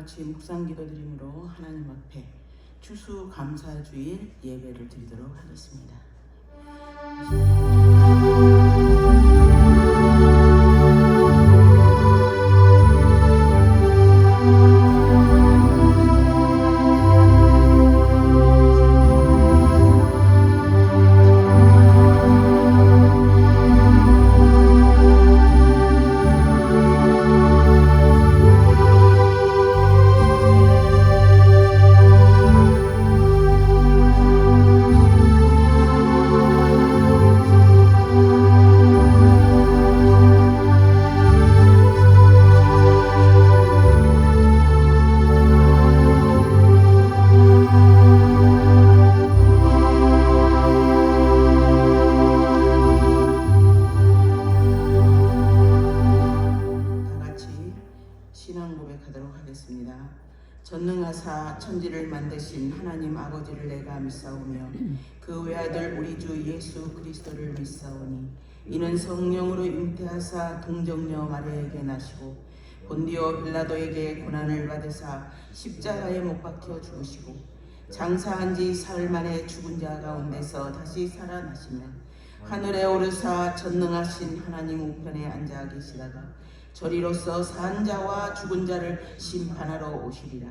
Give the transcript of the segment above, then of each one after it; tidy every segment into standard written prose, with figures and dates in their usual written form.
같이 묵상 기도드림으로 하나님 앞에 추수감사주일 예배를 드리도록 하겠습니다. 전능하사 천지를 만드신 하나님 아버지를 내가 믿사오며 그 외아들 우리 주 예수 그리스도를 믿사오니 이는 성령으로 잉태하사 동정녀 마리아에게 나시고 본디오 빌라도에게 고난을 받으사 십자가에 못 박혀 죽으시고 장사한 지 사흘 만에 죽은 자 가운데서 다시 살아나시며 하늘에 오르사 전능하신 하나님 우편에 앉아 계시다가 저리로서 산 자와 죽은 자를 심판하러 오시리라.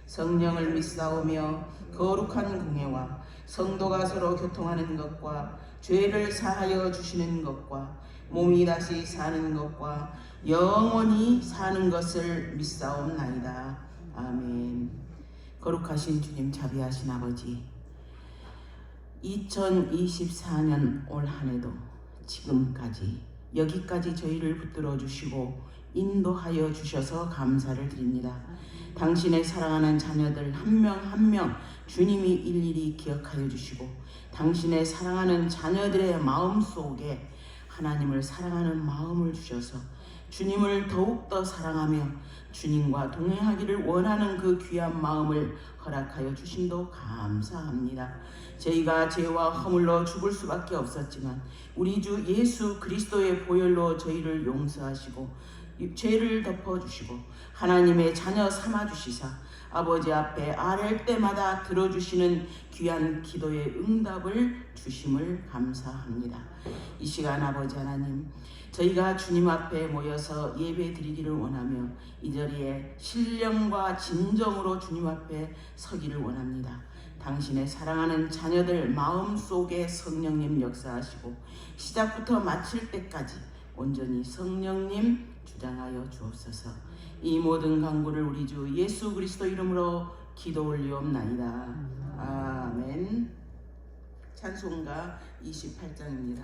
성령을 믿사오며 거룩한 공회와 성도가 서로 교통하는 것과 죄를 사하여 주시는 것과 몸이 다시 사는 것과 영원히 사는 것을 믿사옵나이다. 아멘. 거룩하신 주님, 자비하신 아버지, 2024년 올 한해도 지금까지 여기까지 저희를 붙들어 주시고 인도하여 주셔서 감사를 드립니다. 당신의 사랑하는 자녀들 한 명 한 명 주님이 일일이 기억하여 주시고 당신의 사랑하는 자녀들의 마음속에 하나님을 사랑하는 마음을 주셔서 주님을 더욱더 사랑하며 주님과 동행하기를 원하는 그 귀한 마음을 허락하여 주심도 감사합니다. 저희가 죄와 허물로 죽을 수밖에 없었지만 우리 주 예수 그리스도의 보혈로 저희를 용서하시고 죄를 덮어주시고 하나님의 자녀 삼아주시사 아버지 앞에 아랠 때마다 들어주시는 귀한 기도의 응답을 주심을 감사합니다. 이 시간 아버지 하나님, 저희가 주님 앞에 모여서 예배 드리기를 원하며 이 자리에 신령과 진정으로 주님 앞에 서기를 원합니다. 당신의 사랑하는 자녀들 마음속에 성령님 역사하시고 시작부터 마칠 때까지 온전히 성령님 주장하여 주옵소서. 이 모든 간구를 우리 주 예수 그리스도 이름으로 기도 올리옵나이다. 아멘. 찬송가 28장입니다.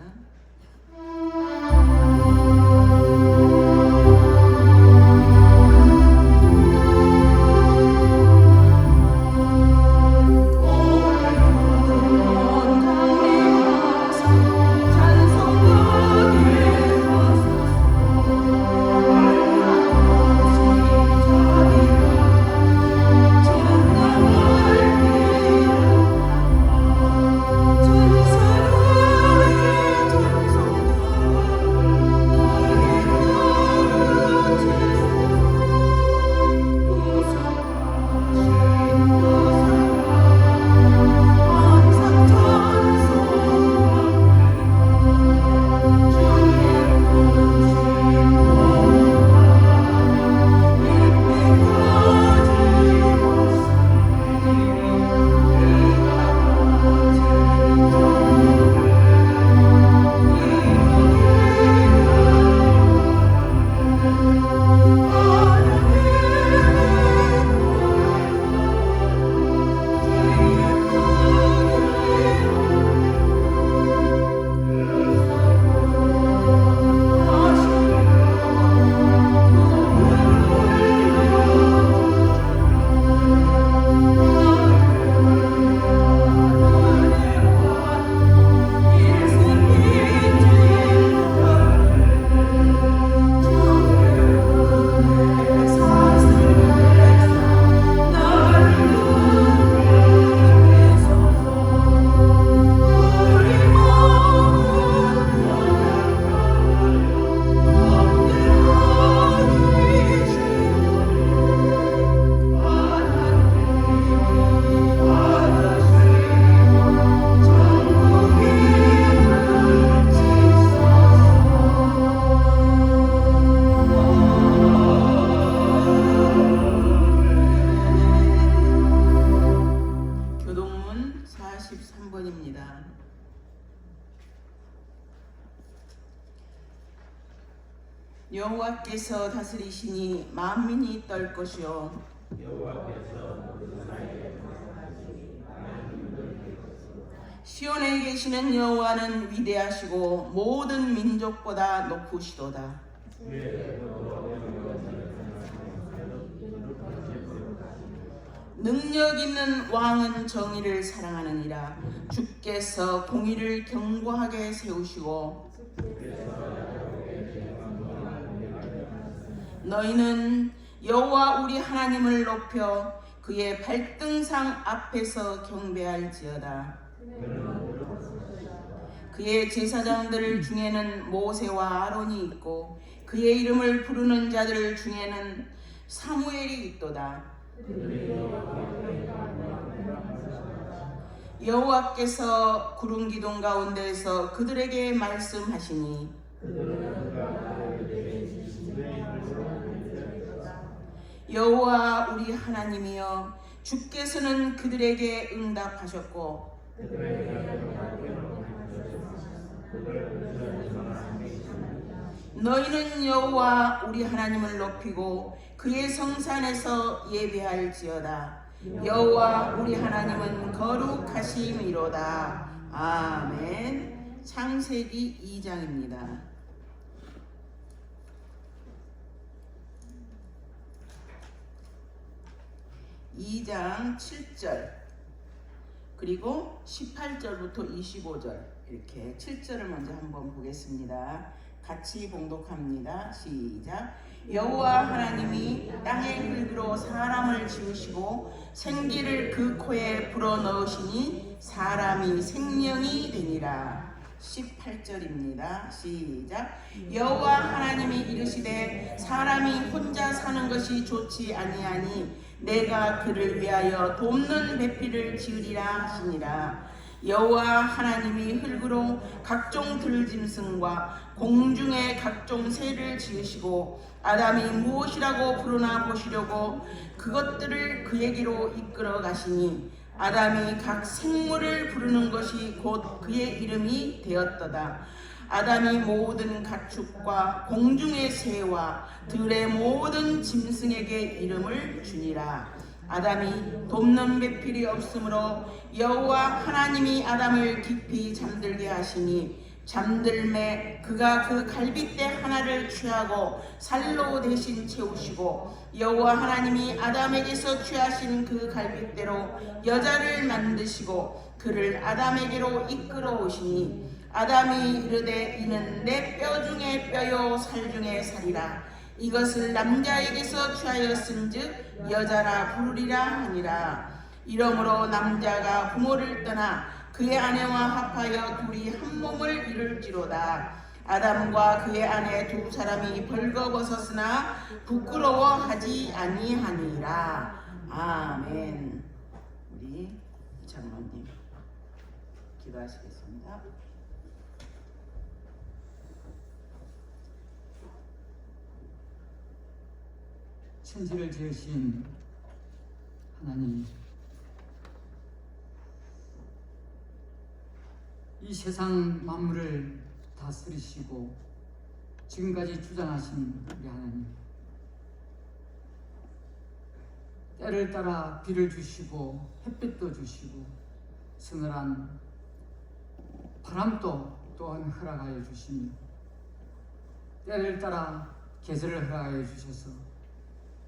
여호와께서 다스리시니 만민이 떨 것이요 시온에 계시는 여호와는 위대하시고 모든 민족보다 높으시도다. 능력 있는 왕은 정의를 사랑하느니라. 주께서 공의를 견고하게 세우시고 너희는 여호와 우리 하나님을 높여 그의 발등상 앞에서 경배할지어다. 그의 제사장들 중에는 모세와 아론이 있고 그의 이름을 부르는 자들 중에는 사무엘이 있도다. 여호와께서 구름 기둥 가운데에서 그들에게 말씀하시니 여호와 우리 하나님이여 주께서는 그들에게 응답하셨고 너희는 여호와 우리 하나님을 높이고 그의 성산에서 예배할지어다. 여호와 우리 하나님은 거룩하심이로다. 아멘. 창세기 2장입니다. 2장 7절 그리고 18절부터 25절 이렇게 7절을 먼저 한번 보겠습니다. 같이 봉독합니다. 시작. 여호와 하나님이 땅의 흙으로 사람을 지으시고 생기를 그 코에 불어넣으시니 사람이 생명이 되니라. 18절입니다. 시작. 여호와 하나님이 이르시되 사람이 혼자 사는 것이 좋지 아니하니 내가 그를 위하여 돕는 배필을 지으리라 하시니라. 여호와 하나님이 흙으로 각종 들짐승과 공중의 각종 새를 지으시고 아담이 무엇이라고 부르나 보시려고 그것들을 그에게로 이끌어 가시니 아담이 각 생물을 부르는 것이 곧 그의 이름이 되었도다. 아담이 모든 가축과 공중의 새와 들의 모든 짐승에게 이름을 주니라. 아담이 돕는 배필이 없으므로 여호와 하나님이 아담을 깊이 잠들게 하시니 잠들매 그가 그 갈빗대 하나를 취하고 살로 대신 채우시고 여호와 하나님이 아담에게서 취하신 그 갈빗대로 여자를 만드시고 그를 아담에게로 이끌어 오시니 아담이 이르되 이는 내 뼈 중에 뼈요 살 중에 살이라. 이것을 남자에게서 취하였은즉 여자라 부르리라 하니라. 이러므로 남자가 부모를 떠나 그의 아내와 합하여 둘이 한 몸을 이룰지로다. 아담과 그의 아내 두 사람이 벌거벗었으나 부끄러워하지 아니하니라. 아멘. 우리 장로님 기도하시겠습니다. 천지를 지으신 하나님, 이 세상 만물을 다스리시고 지금까지 주장하신 우리 하나님, 때를 따라 비를 주시고 햇빛도 주시고 서늘한 바람도 또한 허락하여 주시니 때를 따라 계절을 허락하여 주셔서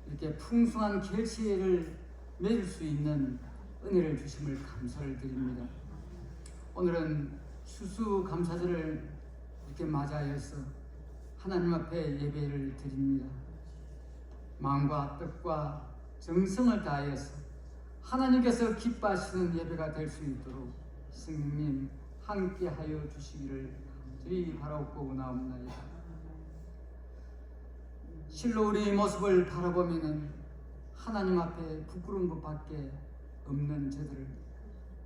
이렇게 풍성한 결실을 맺을 수 있는 은혜를 주심을 감사를 드립니다. 오늘은 추수감사절을 이렇게 맞이하여서 하나님 앞에 예배를 드립니다. 마음과 뜻과 정성을 다하여서 하나님께서 기뻐하시는 예배가 될 수 있도록 성령님 함께하여 주시기를 간절히 바라옵고 나옵나이다. 실로 우리 모습을 바라보면은 하나님 앞에 부끄러운 것밖에 없는 저들을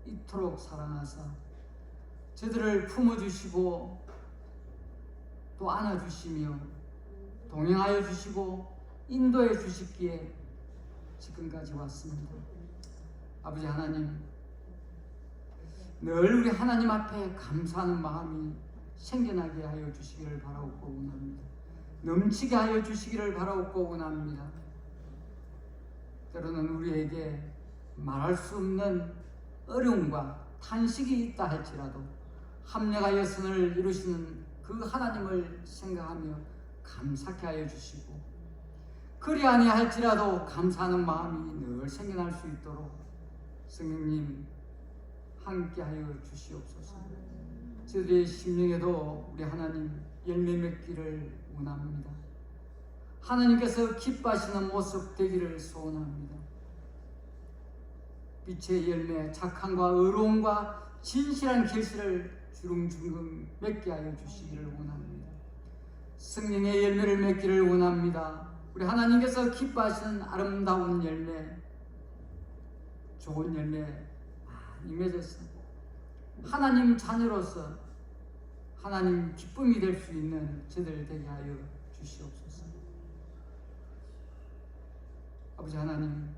이토록 사랑하사 저들을 품어주시고 또 안아주시며 동행하여 주시고 인도해 주시기에 지금까지 왔습니다. 아버지 하나님, 늘 우리 하나님 앞에 감사하는 마음이 생겨나게 하여 주시기를 바라옵고 원합니다. 넘치게 하여 주시기를 바라옵고 원합니다. 때로는 우리에게 말할 수 없는 어려움과 탄식이 있다 할지라도 합력하여 선을 이루시는 그 하나님을 생각하며 감사케 하여 주시고, 그리 아니할지라도 감사하는 마음이 늘 생겨날 수 있도록 성령님 함께하여 주시옵소서. 저희의 심령에도 우리 하나님 열매 맺기를 원합니다. 하나님께서 기뻐하시는 모습 되기를 소원합니다. 빛의 열매, 착함과 의로움과 진실한 결실을 주름주름 맺게 하여 주시기를 원합니다. 성령의 열매를 맺기를 원합니다. 우리 하나님께서 기뻐하시는 아름다운 열매, 좋은 열매 많이 맺어서 하나님 자녀로서 하나님 기쁨이 될 수 있는 저들 되게 하여 주시옵소서. 아버지 하나님,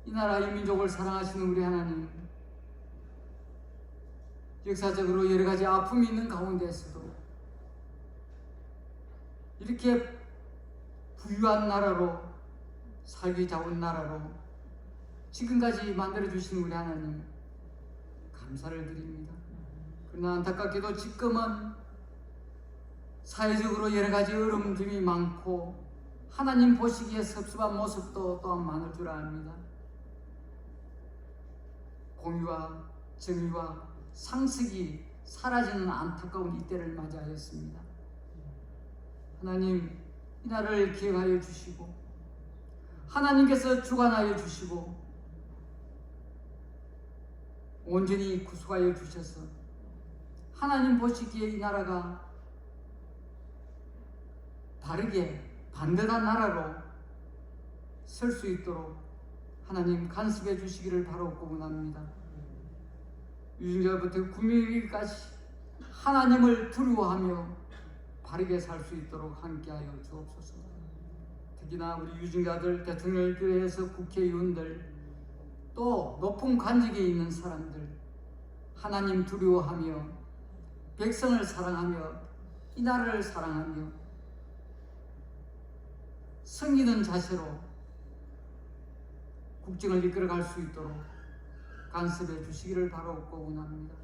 이 나라 이 민족을 사랑하시는 우리 하나님, 역사적으로 여러 가지 아픔이 있는 가운데에서도 이렇게 부유한 나라로, 살기 좋은 나라로 지금까지 만들어주신 우리 하나님 감사를 드립니다. 그러나 안타깝게도 지금은 사회적으로 여러 가지 어려움들이 많고 하나님 보시기에 섭섭한 모습도 또한 많을 줄 압니다. 공의와 정의와 상식이 사라지는 안타까운 이때를 맞이하였습니다. 하나님, 이 나라를 기억하여 주시고 하나님께서 주관하여 주시고 온전히 구속하여 주셔서 하나님 보시기에 이 나라가 바르게 반듯한 나라로 설 수 있도록 하나님 간섭해 주시기를 바라옵고 원합니다. 유증자부터 국민에게까지 하나님을 두려워하며 바르게 살 수 있도록 함께하여 주옵소서. 특히나 우리 유증자들, 대통령을 비롯해서 국회의원들, 또 높은 관직에 있는 사람들, 하나님 두려워하며 백성을 사랑하며 이 나라를 사랑하며 섬기는 자세로 국정을 이끌어갈 수 있도록 간섭해 주시기를 바라옵고 원합니다.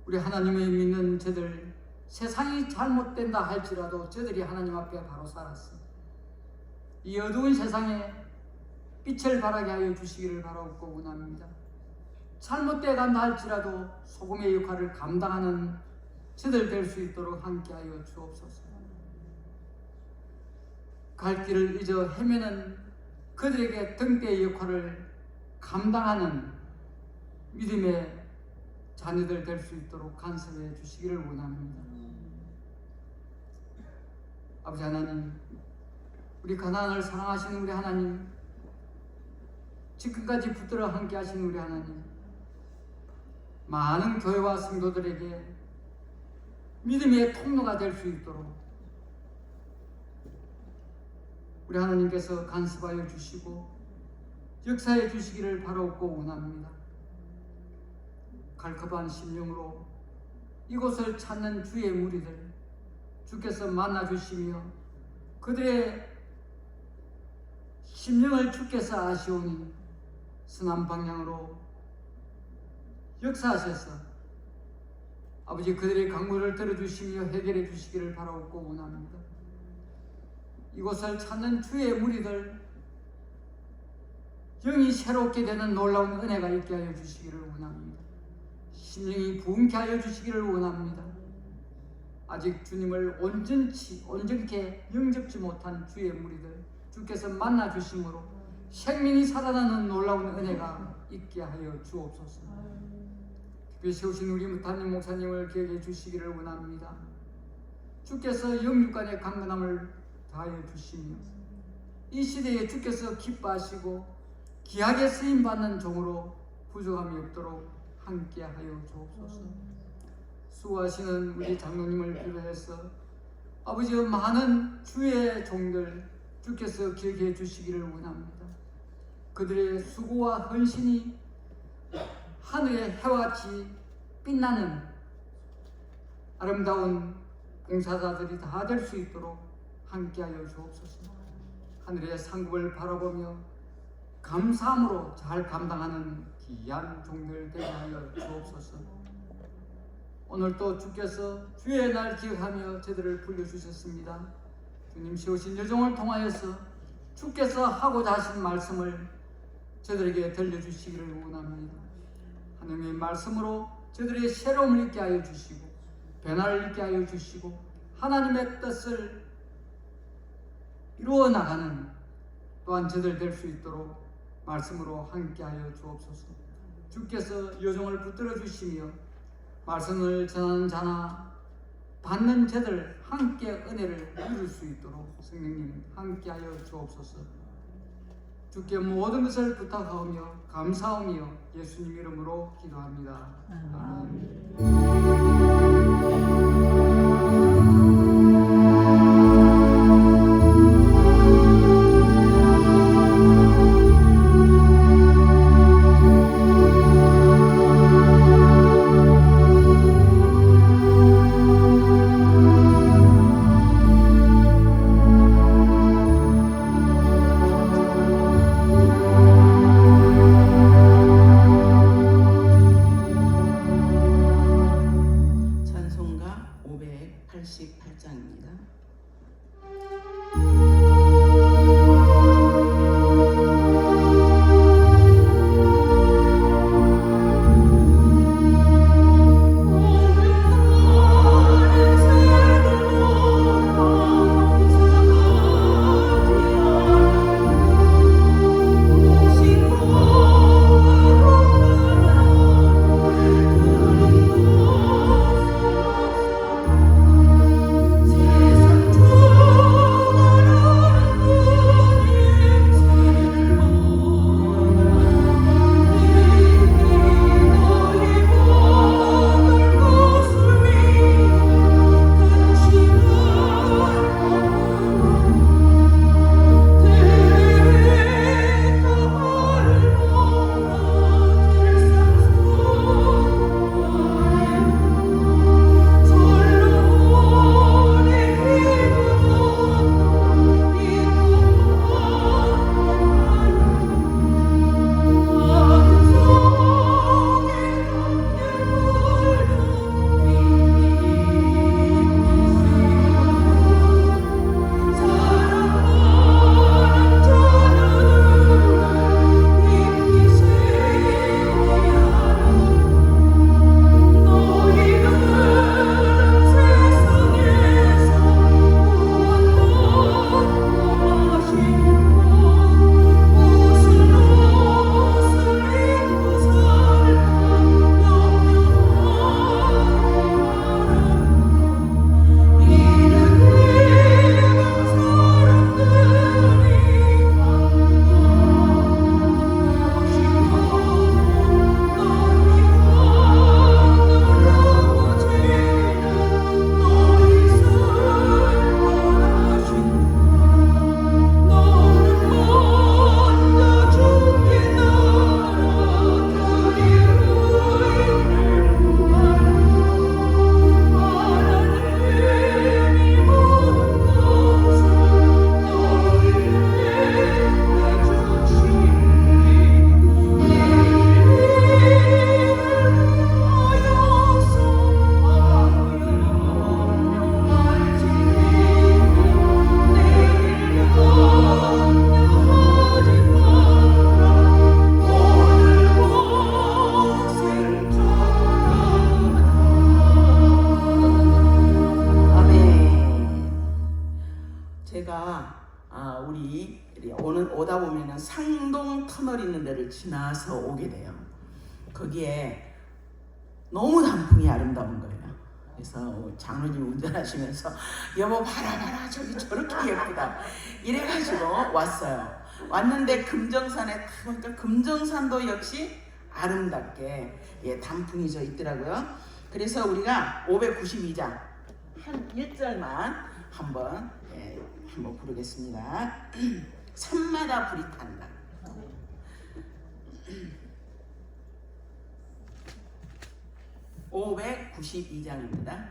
우리 하나님을 믿는 저들, 세상이 잘못된다 할지라도 저들이 하나님 앞에 바로 살았어 이 어두운 세상에 빛을 발하게 하여 주시기를 바라옵고 원합니다. 잘못돼 간다 할지라도 소금의 역할을 감당하는 저들 될 수 있도록 함께하여 주옵소서. 갈 길을 잊어 헤매는 그들에게 등대의 역할을 감당하는 믿음의 자녀들 될 수 있도록 간섭해 주시기를 원합니다. 아버지 하나님, 우리 가나안을 사랑하시는 우리 하나님, 지금까지 붙들어 함께 하시는 우리 하나님, 많은 교회와 성도들에게 믿음의 통로가 될 수 있도록 우리 하나님께서 간섭하여 주시고 역사해 주시기를 바라옵고 원합니다. 갈급한 심령으로 이곳을 찾는 주의 무리들 주께서 만나 주시며 그들의 심령을 주께서 아시오니 선한 방향으로 역사하셔서 아버지 그들의 강물을 들어주시며 해결해 주시기를 바라옵고 원합니다. 이곳을 찾는 주의 무리들 영이 새롭게 되는 놀라운 은혜가 있게 하여 주시기를 원합니다. 심령이 부흥케 하여 주시기를 원합니다. 아직 주님을 온전케 영접지 못한 주의 무리들 주께서 만나 주심으로 생명이 살아나는 놀라운 은혜가 있게 하여 주옵소서. 특별히 세우신 우리 무타님 목사님을 기억해 주시기를 원합니다. 주께서 영육간의 강건함을 다하여 주시며 이 시대에 주께서 기뻐하시고 귀하게 쓰임받는 종으로 부족함이 없도록 함께하여 주옵소서. 수고하시는 우리 장로님을 비롯해서 아버지 많은 주의 종들 주께서 기억해 주시기를 원합니다. 그들의 수고와 헌신이 하늘의 해와 같이 빛나는 아름다운 봉사자들이 다 될 수 있도록 함께하여 주옵소서. 하늘의 상급을 바라보며 감사함으로 잘 감당하는 귀한 종들 되게 하여 주옵소서. 오늘 또 주께서 주의 날 기억하며 저들을 불러주셨습니다. 주님 세우신 여정을 통하여서 주께서 하고자 하신 말씀을 저들에게 들려주시기를 원합니다. 하나님의 말씀으로 저들의 새로움을 있게 하여 주시고 변화를 있게 하여 주시고 하나님의 뜻을 이루어 나가는 또한 저들 될 수 있도록 말씀으로 함께하여 주옵소서. 주께서 여정을 붙들어 주시며 말씀을 전하는 자나 받는 자들 함께 은혜를 이룰 수 있도록 성령님 함께하여 주옵소서. 주께 모든 것을 부탁하오며 감사하며 예수님 이름으로 기도합니다. 아멘. 찬송가 588장입니다. 오다 보면은 상동 터널 있는 데를 지나서 오게 돼요. 거기에 너무 단풍이 아름다운 거예요. 그래서 장로님 운전하시면서 여보 봐라 저기 저렇게 예쁘다 이래가지고 왔어요. 왔는데 금정산에 딱 보니까 금정산도 역시 아름답게 단풍이 져 있더라고요. 그래서 우리가 592장 한 1절만 한번 부르겠습니다. 산마다 불이 탄다. 592장입니다.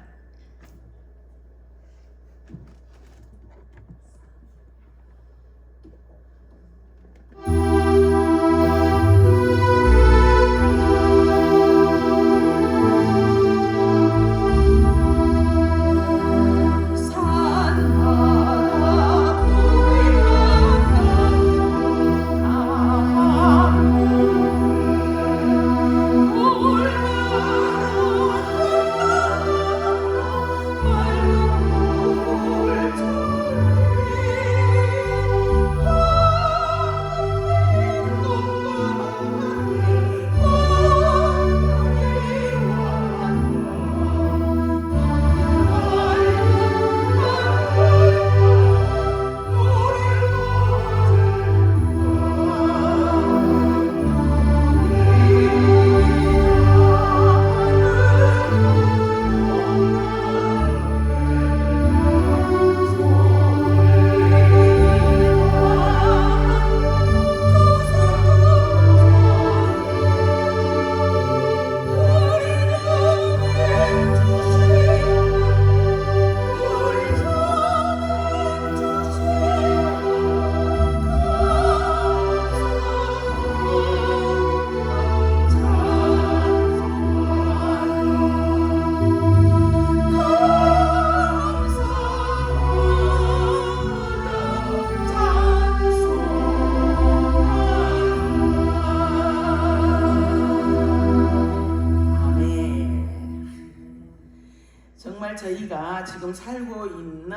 정말 저희가 지금 살고 있는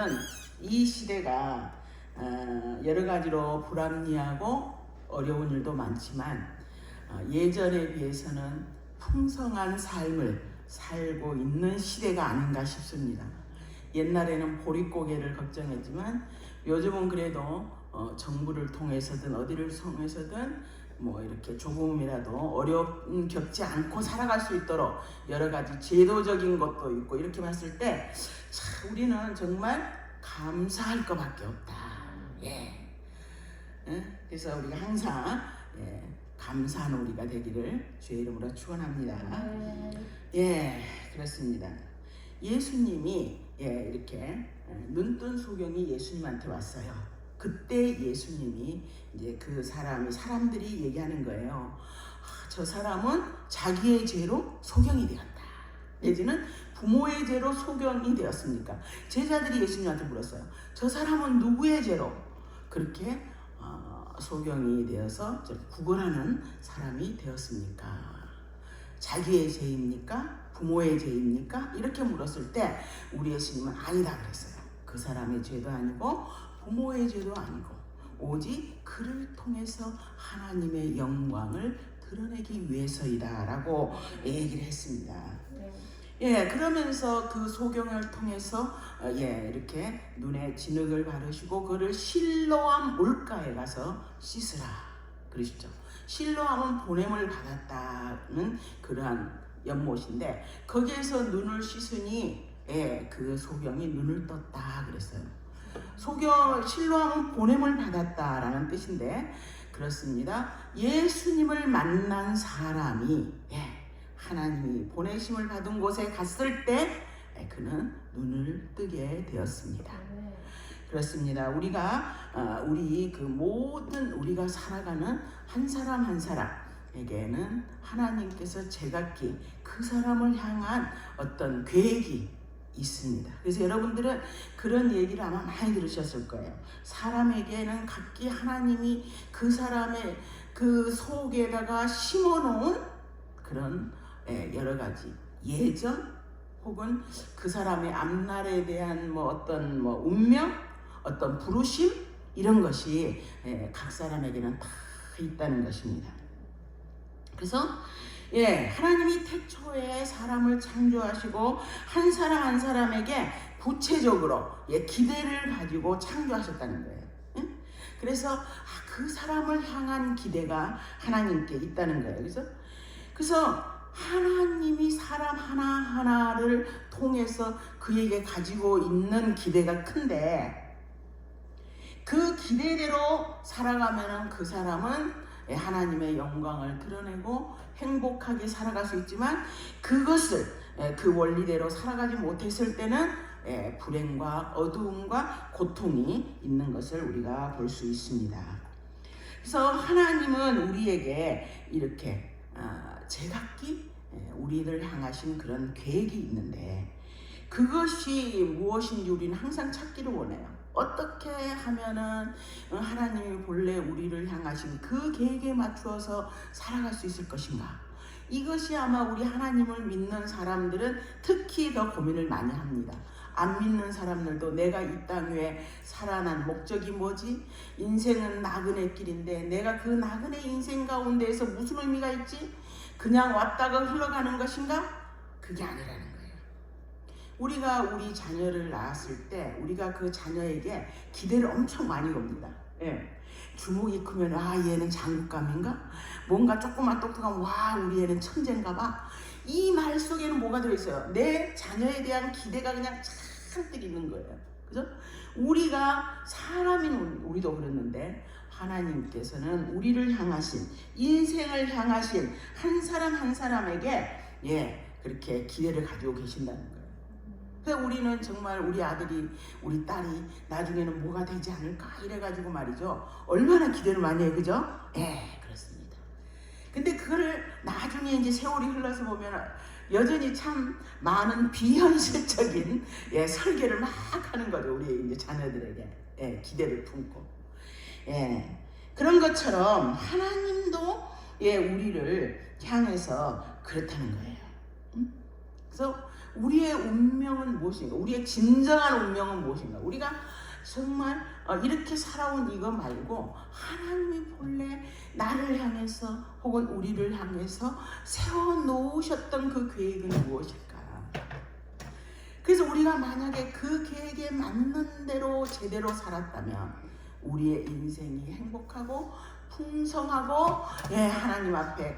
이 시대가 여러 가지로 불합리하고 어려운 일도 많지만 예전에 비해서는 풍성한 삶을 살고 있는 시대가 아닌가 싶습니다. 옛날에는 보릿고개를 걱정했지만 요즘은 그래도 정부를 통해서든 어디를 통해서든 뭐 이렇게 조금이라도 어려움 겪지 않고 살아갈 수 있도록 여러 가지 제도적인 것도 있고 이렇게 봤을 때 참 우리는 정말 감사할 것밖에 없다. 예. 그래서 우리가 항상 감사하는 우리가 되기를 주의 이름으로 축원합니다. 예, 그렇습니다. 예수님이 이렇게 눈뜬 소경이 예수님한테 왔어요. 그때 예수님이 이제 그 사람들이 얘기하는 거예요. 저 사람은 자기의 죄로 소경이 되었다. 내지는 부모의 죄로 소경이 되었습니까? 제자들이 예수님한테 물었어요. 저 사람은 누구의 죄로 그렇게 소경이 되어서 구걸하는 사람이 되었습니까? 자기의 죄입니까? 부모의 죄입니까? 이렇게 물었을 때 우리 예수님은 아니다 그랬어요. 그 사람의 죄도 아니고 부모의 죄도 아니고 오직 그를 통해서 하나님의 영광을 드러내기 위해서이다 라고 얘기를 했습니다. 그러면서 그 소경을 통해서 이렇게 눈에 진흙을 바르시고 그를 실로암 물가에 가서 씻으라 그러시죠. 실로암은 보냄을 받았다는 그러한 연못인데 거기에서 눈을 씻으니 그 소경이 눈을 떴다 그랬어요. 실로암은 보냄을 받았다라는 뜻인데 그렇습니다. 예수님을 만난 사람이 하나님이 보내심을 받은 곳에 갔을 때 그는 눈을 뜨게 되었습니다. 그렇습니다. 우리 그 모든 우리가 살아가는 한 사람 한 사람에게는 하나님께서 제각기 그 사람을 향한 어떤 계획이 있습니다. 그래서 여러분들은 그런 얘기를 아마 많이 들으셨을 거예요. 사람에게는 각기 하나님이 그 사람의 그 속에다가 심어놓은 그런 여러 가지 예정 혹은 그 사람의 앞날에 대한 어떤 운명, 어떤 부르심 이런 것이 각 사람에게는 다 있다는 것입니다. 그래서 하나님이 태초에 사람을 창조하시고 한 사람 한 사람에게 구체적으로 기대를 가지고 창조하셨다는 거예요. 그래서 그 사람을 향한 기대가 하나님께 있다는 거예요. 그래서 하나님이 사람 하나하나를 통해서 그에게 가지고 있는 기대가 큰데 그 기대대로 살아가면 그 사람은 하나님의 영광을 드러내고 행복하게 살아갈 수 있지만 그것을 그 원리대로 살아가지 못했을 때는 불행과 어두움과 고통이 있는 것을 우리가 볼 수 있습니다. 그래서 하나님은 우리에게 이렇게 제각기 우리를 향하신 그런 계획이 있는데 그것이 무엇인지 우리는 항상 찾기를 원해요. 어떻게 하면은 하나님이 본래 우리를 향하신 그 계획에 맞추어서 살아갈 수 있을 것인가? 이것이 아마 우리 하나님을 믿는 사람들은 특히 더 고민을 많이 합니다. 안 믿는 사람들도 내가 이 땅 위에 살아난 목적이 뭐지? 인생은 나그네 길인데 내가 그 나그네 인생 가운데에서 무슨 의미가 있지? 그냥 왔다가 흘러가는 것인가? 그게 아니라는 거예요. 우리가 우리 자녀를 낳았을 때 우리가 그 자녀에게 기대를 엄청 많이 겁니다. 주먹이 크면 얘는 장군감인가? 뭔가 조그만 똑똑한 우리 애는 천재인가 봐. 이 말 속에는 뭐가 들어있어요? 내 자녀에 대한 기대가 그냥 잔뜩 있는 거예요. 그래서 우리가 사람인 우리도 그랬는데 하나님께서는 우리를 향하신 인생을 향하신 한 사람 한 사람에게 그렇게 기대를 가지고 계신다는 거예요. 그래서 우리는 정말 우리 아들이 우리 딸이 나중에는 뭐가 되지 않을까 이래가지고 말이죠 얼마나 기대를 많이 해요. 그죠? 그렇습니다. 근데 그거를 나중에 이제 세월이 흘러서 보면 여전히 참 많은 비현실적인 설계를 막 하는 거죠. 우리 이제 자녀들에게 기대를 품고 그런 것처럼 하나님도 우리를 향해서 그렇다는 거예요. 그래서 우리의 운명은 무엇인가? 우리의 진정한 운명은 무엇인가? 우리가 정말 이렇게 살아온 이거 말고 하나님이 본래 나를 향해서 혹은 우리를 향해서 세워놓으셨던 그 계획은 무엇일까? 그래서 우리가 만약에 그 계획에 맞는 대로 제대로 살았다면 우리의 인생이 행복하고 풍성하고 하나님 앞에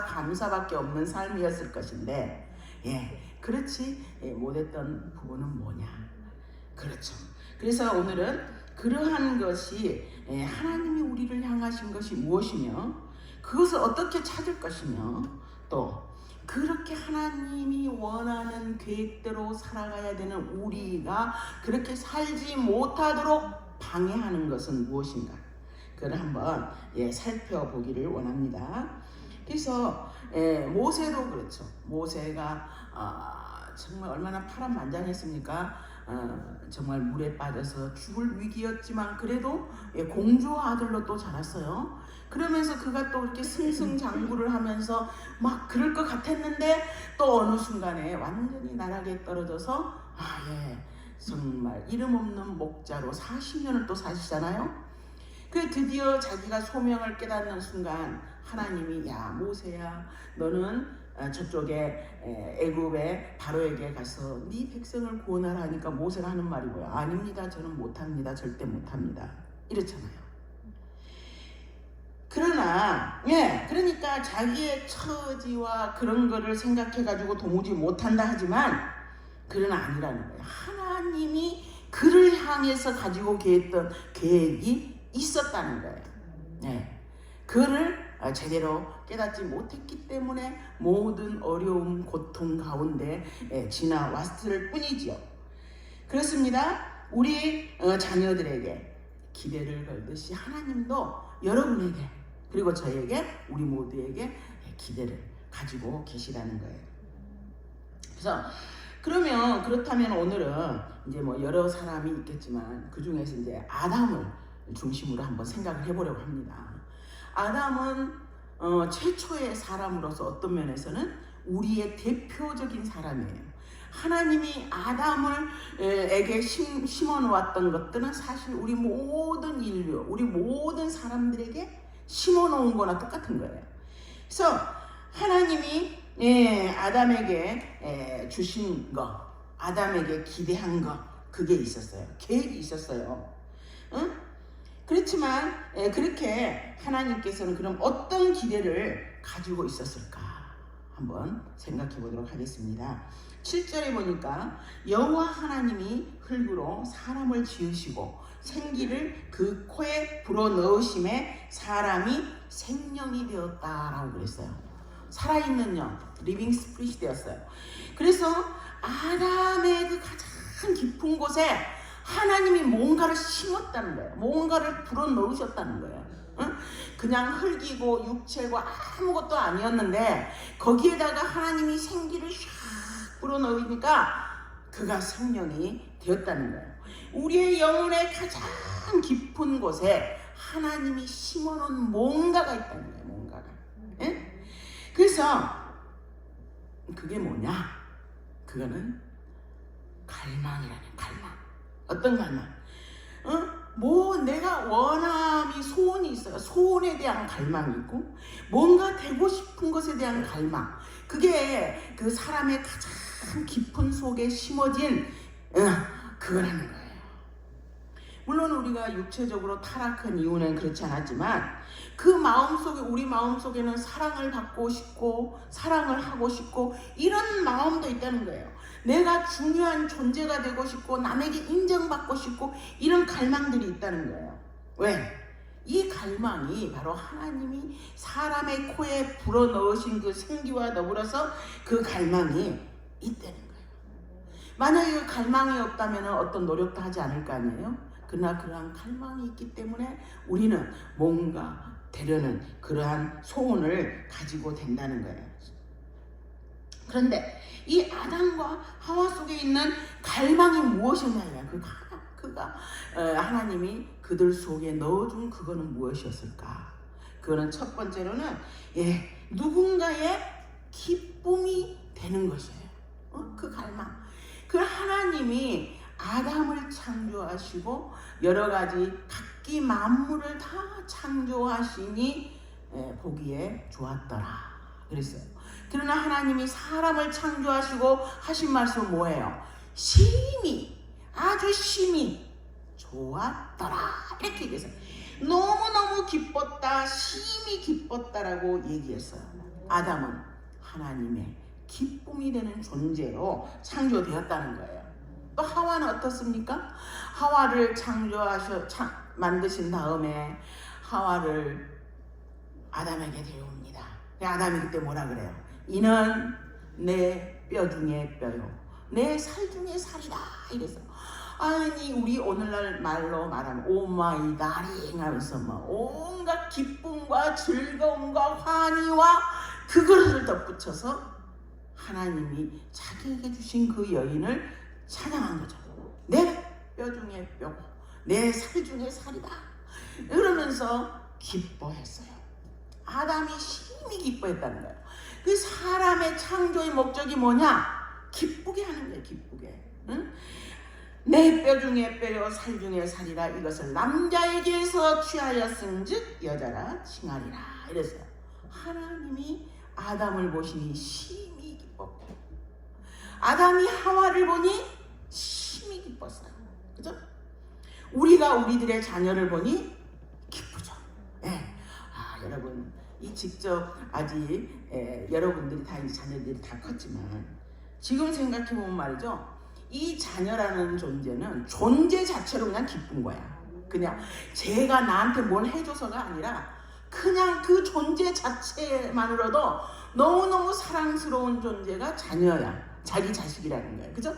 감사밖에 없는 삶이었을 것인데 그렇지 못했던 부분은 뭐냐? 그렇죠. 그래서 오늘은 그러한 것이 하나님이 우리를 향하신 것이 무엇이며 그것을 어떻게 찾을 것이며 또 그렇게 하나님이 원하는 계획대로 살아가야 되는 우리가 그렇게 살지 못하도록 방해하는 것은 무엇인가? 그걸 한번 살펴보기를 원합니다. 그래서 모세도 그렇죠. 모세가 정말 얼마나 파란만장했습니까? 정말 물에 빠져서 죽을 위기였지만 그래도 공주 아들로 또 자랐어요. 그러면서 그가 또 이렇게 승승장구를 하면서 막 그럴 것 같았는데 또 어느 순간에 완전히 나락에 떨어져서 정말 이름 없는 목자로 40년을 또 사시잖아요. 그 드디어 자기가 소명을 깨닫는 순간 하나님이 야 모세야 너는 저쪽에 애굽의 바로에게 가서 네 백성을 구원하라 하니까 모세가 하는 말이 뭐야? 아닙니다. 저는 못합니다. 절대 못합니다. 이렇잖아요. 그러나 그러니까 자기의 처지와 그런 거를 생각해가지고 도무지 못한다 하지만 그러나 아니라는 거예요. 하나님이 그를 향해서 가지고 계획했던 계획이 있었다는 거예요. 그를 제대로 깨닫지 못했기 때문에 모든 어려움, 고통 가운데 지나왔을 뿐이지요. 그렇습니다. 우리 자녀들에게 기대를 걸듯이 하나님도 여러분에게 그리고 저에게 우리 모두에게 기대를 가지고 계시다는 거예요. 그래서 그렇다면 오늘은 이제 뭐 여러 사람이 있겠지만 그 중에서 이제 아담을 중심으로 한번 생각을 해보려고 합니다. 아담은 최초의 사람으로서 어떤 면에서는 우리의 대표적인 사람이에요. 하나님이 아담에게 심어놓았던 것들은 사실 우리 모든 인류, 우리 모든 사람들에게 심어놓은 거나 똑같은 거예요. 그래서 하나님이 아담에게 주신 거, 아담에게 기대한 거, 그게 있었어요. 계획이 있었어요. 응? 그렇지만 그렇게 하나님께서는 그럼 어떤 기대를 가지고 있었을까? 한번 생각해 보도록 하겠습니다. 7절에 보니까 여호와 하나님이 흙으로 사람을 지으시고 생기를 그 코에 불어넣으심에 사람이 생명이 되었다라고 그랬어요. 살아있는 영, 리빙 스피릿이 되었어요. 그래서 아담의 그 가장 깊은 곳에 하나님이 뭔가를 심었다는 거예요. 뭔가를 불어넣으셨다는 거예요. 응? 그냥 흙이고 육체고 아무것도 아니었는데 거기에다가 하나님이 생기를 샥 불어넣으니까 그가 생명이 되었다는 거예요. 우리의 영혼의 가장 깊은 곳에 하나님이 심어놓은 뭔가가 있다는 거예요. 뭔가가. 응? 그래서 그게 뭐냐? 그거는 갈망이라는 갈망. 어떤 갈망? 뭐 내가 원함이 소원이 있어요. 소원에 대한 갈망이 있고 뭔가 되고 싶은 것에 대한 갈망. 그게 그 사람의 가장 깊은 속에 심어진 그거라는 거예요. 물론 우리가 육체적으로 타락한 이유는 그렇지 않았지만 그 마음속에 우리 마음속에는 사랑을 받고 싶고 사랑을 하고 싶고 이런 마음도 있다는 거예요. 내가 중요한 존재가 되고 싶고 남에게 인정받고 싶고 이런 갈망들이 있다는 거예요. 왜? 이 갈망이 바로 하나님이 사람의 코에 불어넣으신 그 생기와 더불어서 그 갈망이 있다는 거예요. 만약에 그 갈망이 없다면 어떤 노력도 하지 않을 거 아니에요? 그러나 그러한 갈망이 있기 때문에 우리는 뭔가 되려는 그러한 소원을 가지고 된다는 거예요. 그런데 이 아담과 하와 속에 있는 갈망이 무엇이냐면 그가 하나님이 그들 속에 넣어준 그거는 무엇이었을까? 그거는 첫 번째로는 누군가의 기쁨이 되는 것이에요. 그 갈망. 그 하나님이 아담을 창조하시고 여러 가지 각기 만물을 다 창조하시니 보기에 좋았더라 그랬어요. 그러나 하나님이 사람을 창조하시고 하신 말씀은 뭐예요? 심히, 아주 심히 좋았더라 이렇게 얘기했어요. 너무너무 기뻤다, 심히 기뻤다라고 얘기했어요. 아담은 하나님의 기쁨이 되는 존재로 창조되었다는 거예요. 또 하와는 어떻습니까? 하와를 만드신 다음에 하와를 아담에게 데려옵니다. 아담이 그때 뭐라 그래요? 이는 내 뼈 중에 뼈요, 내 살 중에 살이다 이래서. 아니 우리 오늘날 말로 말하면 오마이 다링 하면서 뭐 온갖 기쁨과 즐거움과 환희와 그것을 덧붙여서 하나님이 자기에게 주신 그 여인을 찬양한 거죠. 내 뼈 중에 뼈고 내 살 중에 살이다 그러면서 기뻐했어요. 아담이 심히 기뻐했다는 거예요. 그 사람의 창조의 목적이 뭐냐? 기쁘게 하는 거예요. 기쁘게. 응? 내 뼈 중에 뼈요 살 중에 살이라 이것을 남자에게서 취하였은즉 여자라 칭하리라 이랬어요. 하나님이 아담을 보시니 심히 기뻤고 아담이 하와를 보니 심히 기뻤어요. 그죠? 우리가 우리들의 자녀를 보니 기쁘죠. 여러분 이 직접 아직 여러분들이 다 이 자녀들이 다 컸지만 지금 생각해 보면 말이죠. 이 자녀라는 존재는 존재 자체로 그냥 기쁜 거야. 그냥 제가 나한테 뭘 해줘서가 아니라 그냥 그 존재 자체만으로도 너무너무 사랑스러운 존재가 자녀야. 자기 자식이라는 거야. 그죠?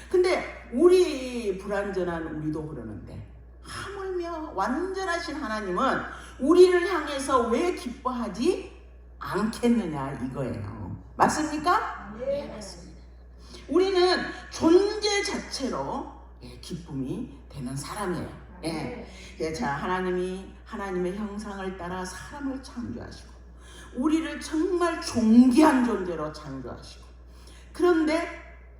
근데 우리 불완전한 우리도 그러는데 하물며 완전하신 하나님은 우리를 향해서 왜 기뻐하지 않겠느냐 이거예요. 맞습니까? 네, 맞습니다. 우리는 존재 자체로 기쁨이 되는 사람이에요. 자, 하나님이 하나님의 형상을 따라 사람을 창조하시고 우리를 정말 존귀한 존재로 창조하시고 그런데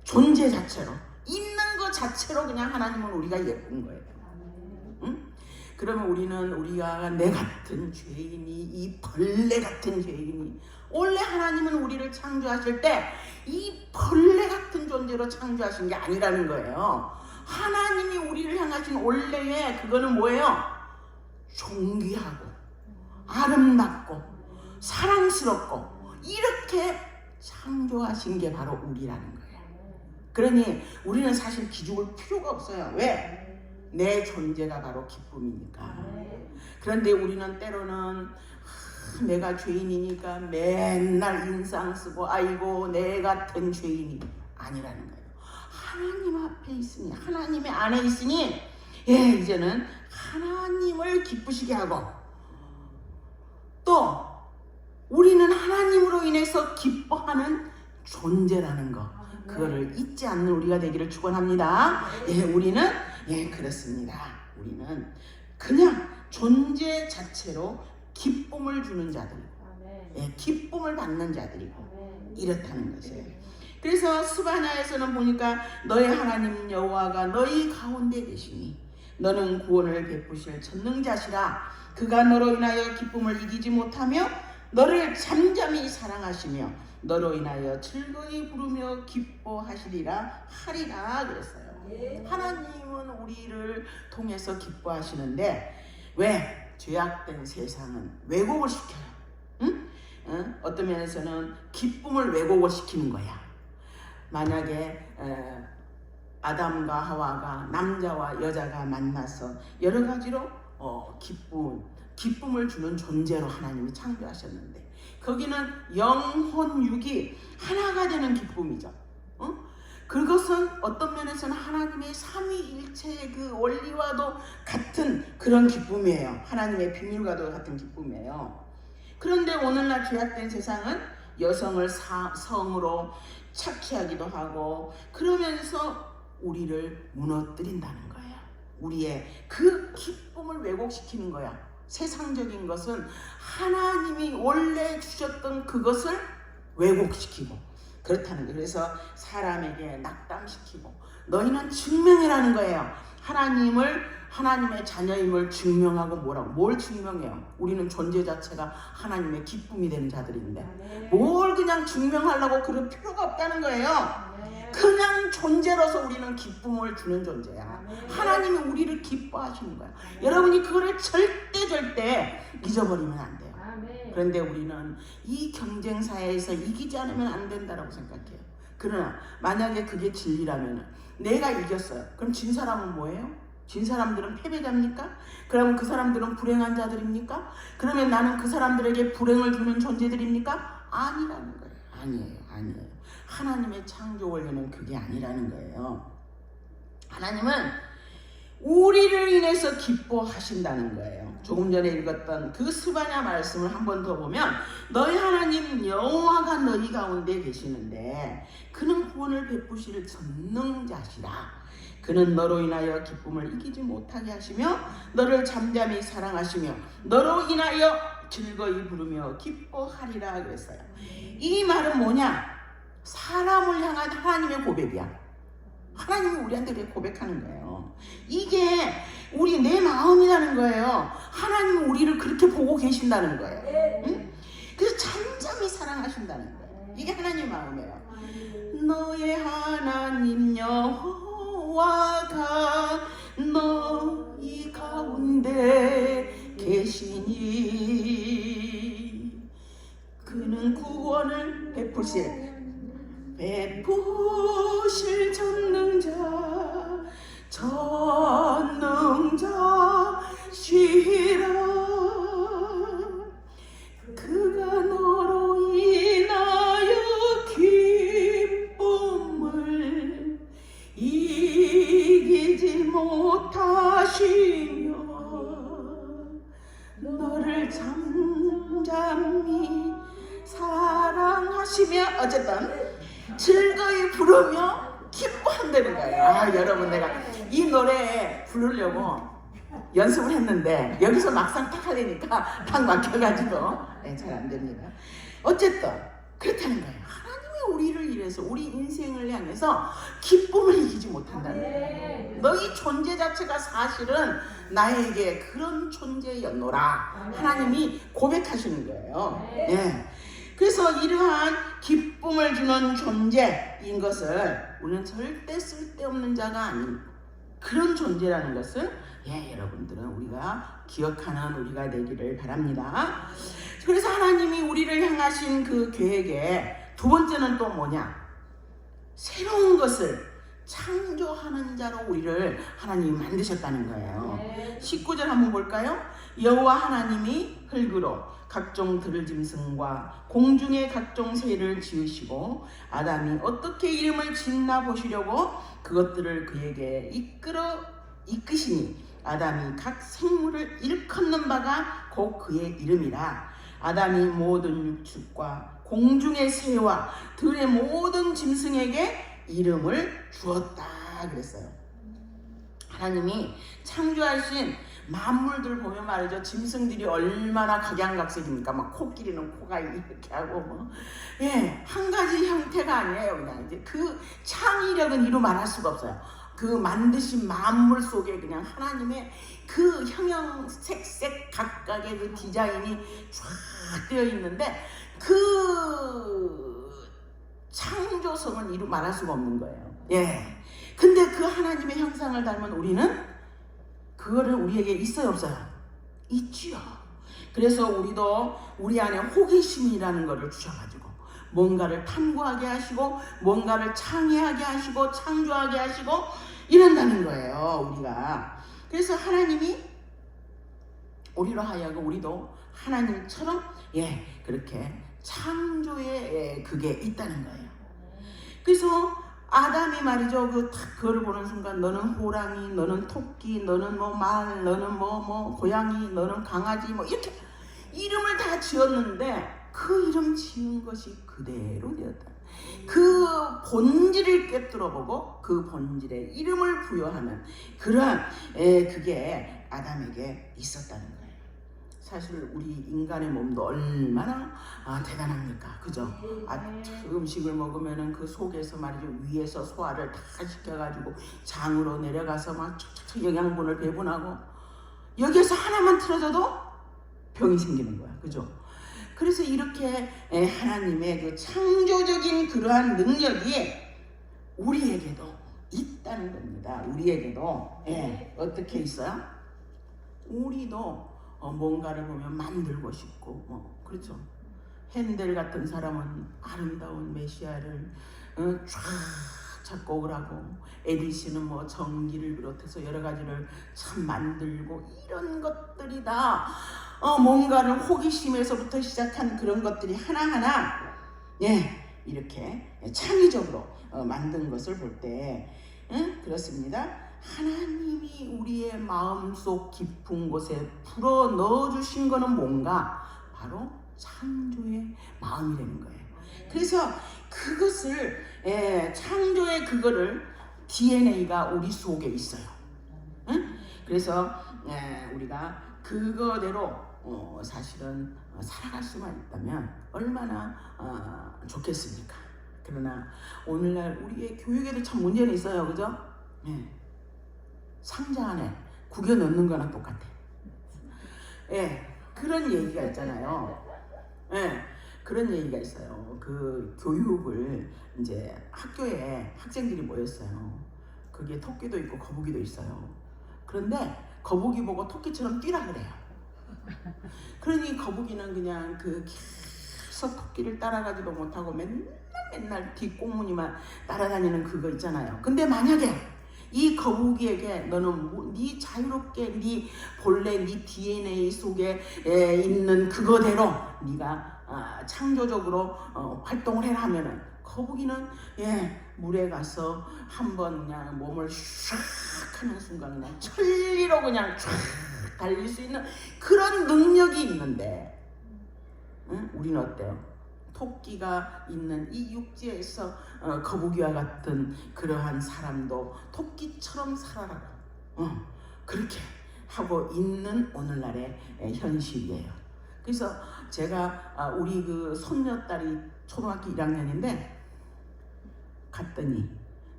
존재 자체로 있는 것 자체로 그냥 하나님은 우리가 예쁜 거예요. 응? 그러면 우리가 내 같은 죄인이 이 벌레 같은 죄인이 원래 하나님은 우리를 창조하실 때 이 벌레 같은 존재로 창조하신 게 아니라는 거예요. 하나님이 우리를 향하신 원래의 그거는 뭐예요? 존귀하고 아름답고 사랑스럽고 이렇게 창조하신 게 바로 우리라는 거예요. 그러니 우리는 사실 기죽을 필요가 없어요. 왜? 내 존재가 바로 기쁨이니까. 그런데 우리는 때로는 내가 죄인이니까 맨날 인상 쓰고 아이고 내 같은 죄인이 아니라는 거예요. 하나님 앞에 있으니 하나님의 안에 있으니 이제는 하나님을 기쁘시게 하고 또 우리는 하나님으로 인해서 기뻐하는 존재라는 거 그거를 잊지 않는 우리가 되기를 축원합니다. 우리는 그렇습니다. 우리는 그냥 존재 자체로 기쁨을 주는 자들이고 기쁨을 받는 자들이고 이렇다는 것이에요. 그래서 스바냐에서는 보니까 너의 하나님 여호와가 너희 가운데 계시니 너는 구원을 베푸실 전능자시라. 그가 너로 인하여 기쁨을 이기지 못하며 너를 잠잠히 사랑하시며 너로 인하여 즐거이 부르며 기뻐하시리라 하리라 그랬어요. 하나님은 우리를 통해서 기뻐하시는데 왜? 죄악된 세상은 왜곡을 시켜요. 응? 어떤 면에서는 기쁨을 왜곡을 시키는 거야. 만약에 아담과 하와가 남자와 여자가 만나서 여러 가지로 기쁨을 주는 존재로 하나님이 창조하셨는데 거기는 영혼 육이 하나가 되는 기쁨이죠. 그것은 어떤 면에서는 하나님의 삼위일체의 그 원리와도 같은 그런 기쁨이에요. 하나님의 비밀과도 같은 기쁨이에요. 그런데 오늘날 죄악된 세상은 여성을 성으로 착취하기도 하고 그러면서 우리를 무너뜨린다는 거예요. 우리의 그 기쁨을 왜곡시키는 거야. 세상적인 것은 하나님이 원래 주셨던 그것을 왜곡시키고 그렇다는 거예요. 그래서 사람에게 낙담시키고 너희는 증명해라는 거예요. 하나님의 자녀임을 증명하고 뭘 증명해요? 우리는 존재 자체가 하나님의 기쁨이 되는 자들인데 뭘 그냥 증명하려고 그럴 필요가 없다는 거예요. 그냥 존재로서 우리는 기쁨을 주는 존재야. 하나님이 우리를 기뻐하시는 거야. 여러분이 그거를 절대 잊어버리면 안 돼요. 그런데 우리는 이 경쟁사에서 이기지 않으면 안 된다라고 생각해요. 그러나 만약에 그게 진리라면 내가 이겼어요. 그럼 진 사람은 뭐예요? 진 사람들은 패배자입니까? 그러면 그 사람들은 불행한 자들입니까? 그러면 나는 그 사람들에게 불행을 주는 존재들입니까? 아니라는 거예요. 아니에요. 하나님의 창조 원리는 그게 아니라는 거예요. 하나님은 우리를 인해서 기뻐하신다는 거예요. 조금 전에 읽었던 그 스바냐 말씀을 한 번 더 보면 너희 하나님 여호와가 너희 가운데 계시는데 그는 구원을 베푸실 전능자시라. 그는 너로 인하여 기쁨을 이기지 못하게 하시며 너를 잠잠히 사랑하시며 너로 인하여 즐거이 부르며 기뻐하리라 그랬어요. 이 말은 뭐냐? 사람을 향한 하나님의 고백이야. 하나님이 우리한테 그렇게 고백하는 거예요. 이게 내 마음이라는 거예요. 하나님은 우리를 그렇게 보고 계신다는 거예요. 응? 그래서 잠잠히 사랑하신다는 거예요. 이게 하나님의 마음이에요. 너의 하나님 여호와가 너희 가운데 계시니 그는 구원을 베푸실 전능자시라. 그가 너로 인하여 기쁨을 이기지 못하시며 너를 잠잠히 사랑하시며 어쨌든 즐거이 부르며 기뻐한다는 거예요. 여러분 내가 이 노래 부르려고 연습을 했는데 여기서 막상 딱 하려니까 딱 막혀가지고 잘 안 됩니다. 어쨌든 그렇다는 거예요. 하나님이 우리를 위해서 우리 인생을 향해서 기쁨을 이기지 못한다는 거예요. 너희 존재 자체가 사실은 나에게 그런 존재였노라 하나님이 고백하시는 거예요. 그래서 이러한 기쁨을 주는 존재인 것을 우리는 절대 쓸데없는 자가 아닌 그런 존재라는 것을 여러분들은 우리가 기억하는 우리가 되기를 바랍니다. 그래서 하나님이 우리를 향하신 그 계획에 두 번째는 또 뭐냐? 새로운 것을 창조하는 자로 우리를 하나님이 만드셨다는 거예요. 19절 한번 볼까요? 여호와 하나님이 흙으로 각종 들짐승과 공중의 각종 새를 지으시고 아담이 어떻게 이름을 짓나 보시려고 그것들을 그에게 이끄시니 아담이 각 생물을 일컫는 바가 곧 그의 이름이라. 아담이 모든 육축과 공중의 새와 들의 모든 짐승에게 이름을 주었다 그랬어요. 하나님이 창조하신 만물들 보면 말이죠. 짐승들이 얼마나 각양각색입니까? 막 코끼리는 코가 이렇게 하고 한 가지 형태가 아니에요. 그냥 이제 그 창의력은 이루 말할 수가 없어요. 그 만드신 만물 속에 그냥 하나님의 그 형형색색 각각의 그 디자인이 쫙 되어 있는데 그 창조성은 이루 말할 수가 없는 거예요. 근데 그 하나님의 형상을 닮은 우리는 그거를 우리에게 있어요, 없어요? 있지요. 그래서 우리도 우리 안에 호기심이라는 것을 주셔가지고 뭔가를 탐구하게 하시고 뭔가를 창의하게 하시고 창조하게 하시고 이런다는 거예요, 우리가. 그래서 하나님이 우리로 하여금 우리도 하나님처럼 그렇게 창조의 그게 있다는 거예요. 그래서 아담이 말이죠. 그거를 보는 순간 너는 호랑이, 너는 토끼, 너는 뭐 말, 너는 뭐 고양이, 너는 강아지 이렇게 이름을 다 지었는데 그 이름 지은 것이 그대로 되었다. 그 본질을 꿰뚫어보고 그 본질에 이름을 부여하는 그러한 그게 아담에게 있었다는 거예요. 사실 우리 인간의 몸도 얼마나 대단합니까? 그죠? 음식을 먹으면은 그 속에서 말이죠, 위에서 소화를 다 시켜가지고 장으로 내려가서 막 촉촉 영양분을 배분하고, 여기에서 하나만 틀어져도 병이 생기는 거야. 그죠? 그래서 이렇게 하나님의 그 창조적인 그러한 능력이 우리에게도 있다는 겁니다. 우리에게도 어떻게 있어요? 우리도 뭔가를 보면 만들고 싶고, 그렇죠. 핸델 같은 사람은 아름다운 메시아를 쫙 작곡을 하고, 에디슨은 뭐 전기를 비롯해서 여러 가지를 참 만들고, 이런 것들이 다 뭔가를 호기심에서부터 시작한 그런 것들이 하나하나 이렇게 창의적으로 만든 것을 볼 때 그렇습니다. 하나님이 우리의 마음속 깊은 곳에 불어 넣어주신 거는 뭔가? 바로 창조의 마음이라는 거예요. 그래서 그것을 창조의 그거를 DNA가 우리 속에 있어요. 그래서 우리가 그거대로 사실은 살아갈 수만 있다면 얼마나 좋겠습니까? 그러나 오늘날 우리의 교육에도 참 문제는 있어요. 그죠? 상자 안에 구겨 넣는 거랑 똑같아. 그런 얘기가 있잖아요. 그런 얘기가 있어요. 그 교육을 이제 학교에 학생들이 모였어요. 그게 토끼도 있고 거북이도 있어요. 그런데 거북이 보고 토끼처럼 뛰라 그래요. 그러니 거북이는 그냥 그 계속 토끼를 따라가지도 못하고 맨날 뒷꽁무니만 따라다니는 그거 있잖아요. 근데 만약에 이 거북이에게 너는 네 자유롭게 네 본래 네 DNA 속에 있는 그거대로 네가 창조적으로 활동을 해라 하면은, 거북이는 물에 가서 한번 그냥 몸을 샥 하는 순간 그냥 천리로 그냥 쫙 달릴 수 있는 그런 능력이 있는데, 우리는 어때요? 토끼가 있는 이 육지에서 거북이와 같은 그러한 사람도 토끼처럼 살아라고 그렇게 하고 있는 오늘날의 현실이에요. 그래서 제가 우리 그 손녀딸이 초등학교 1학년인데 갔더니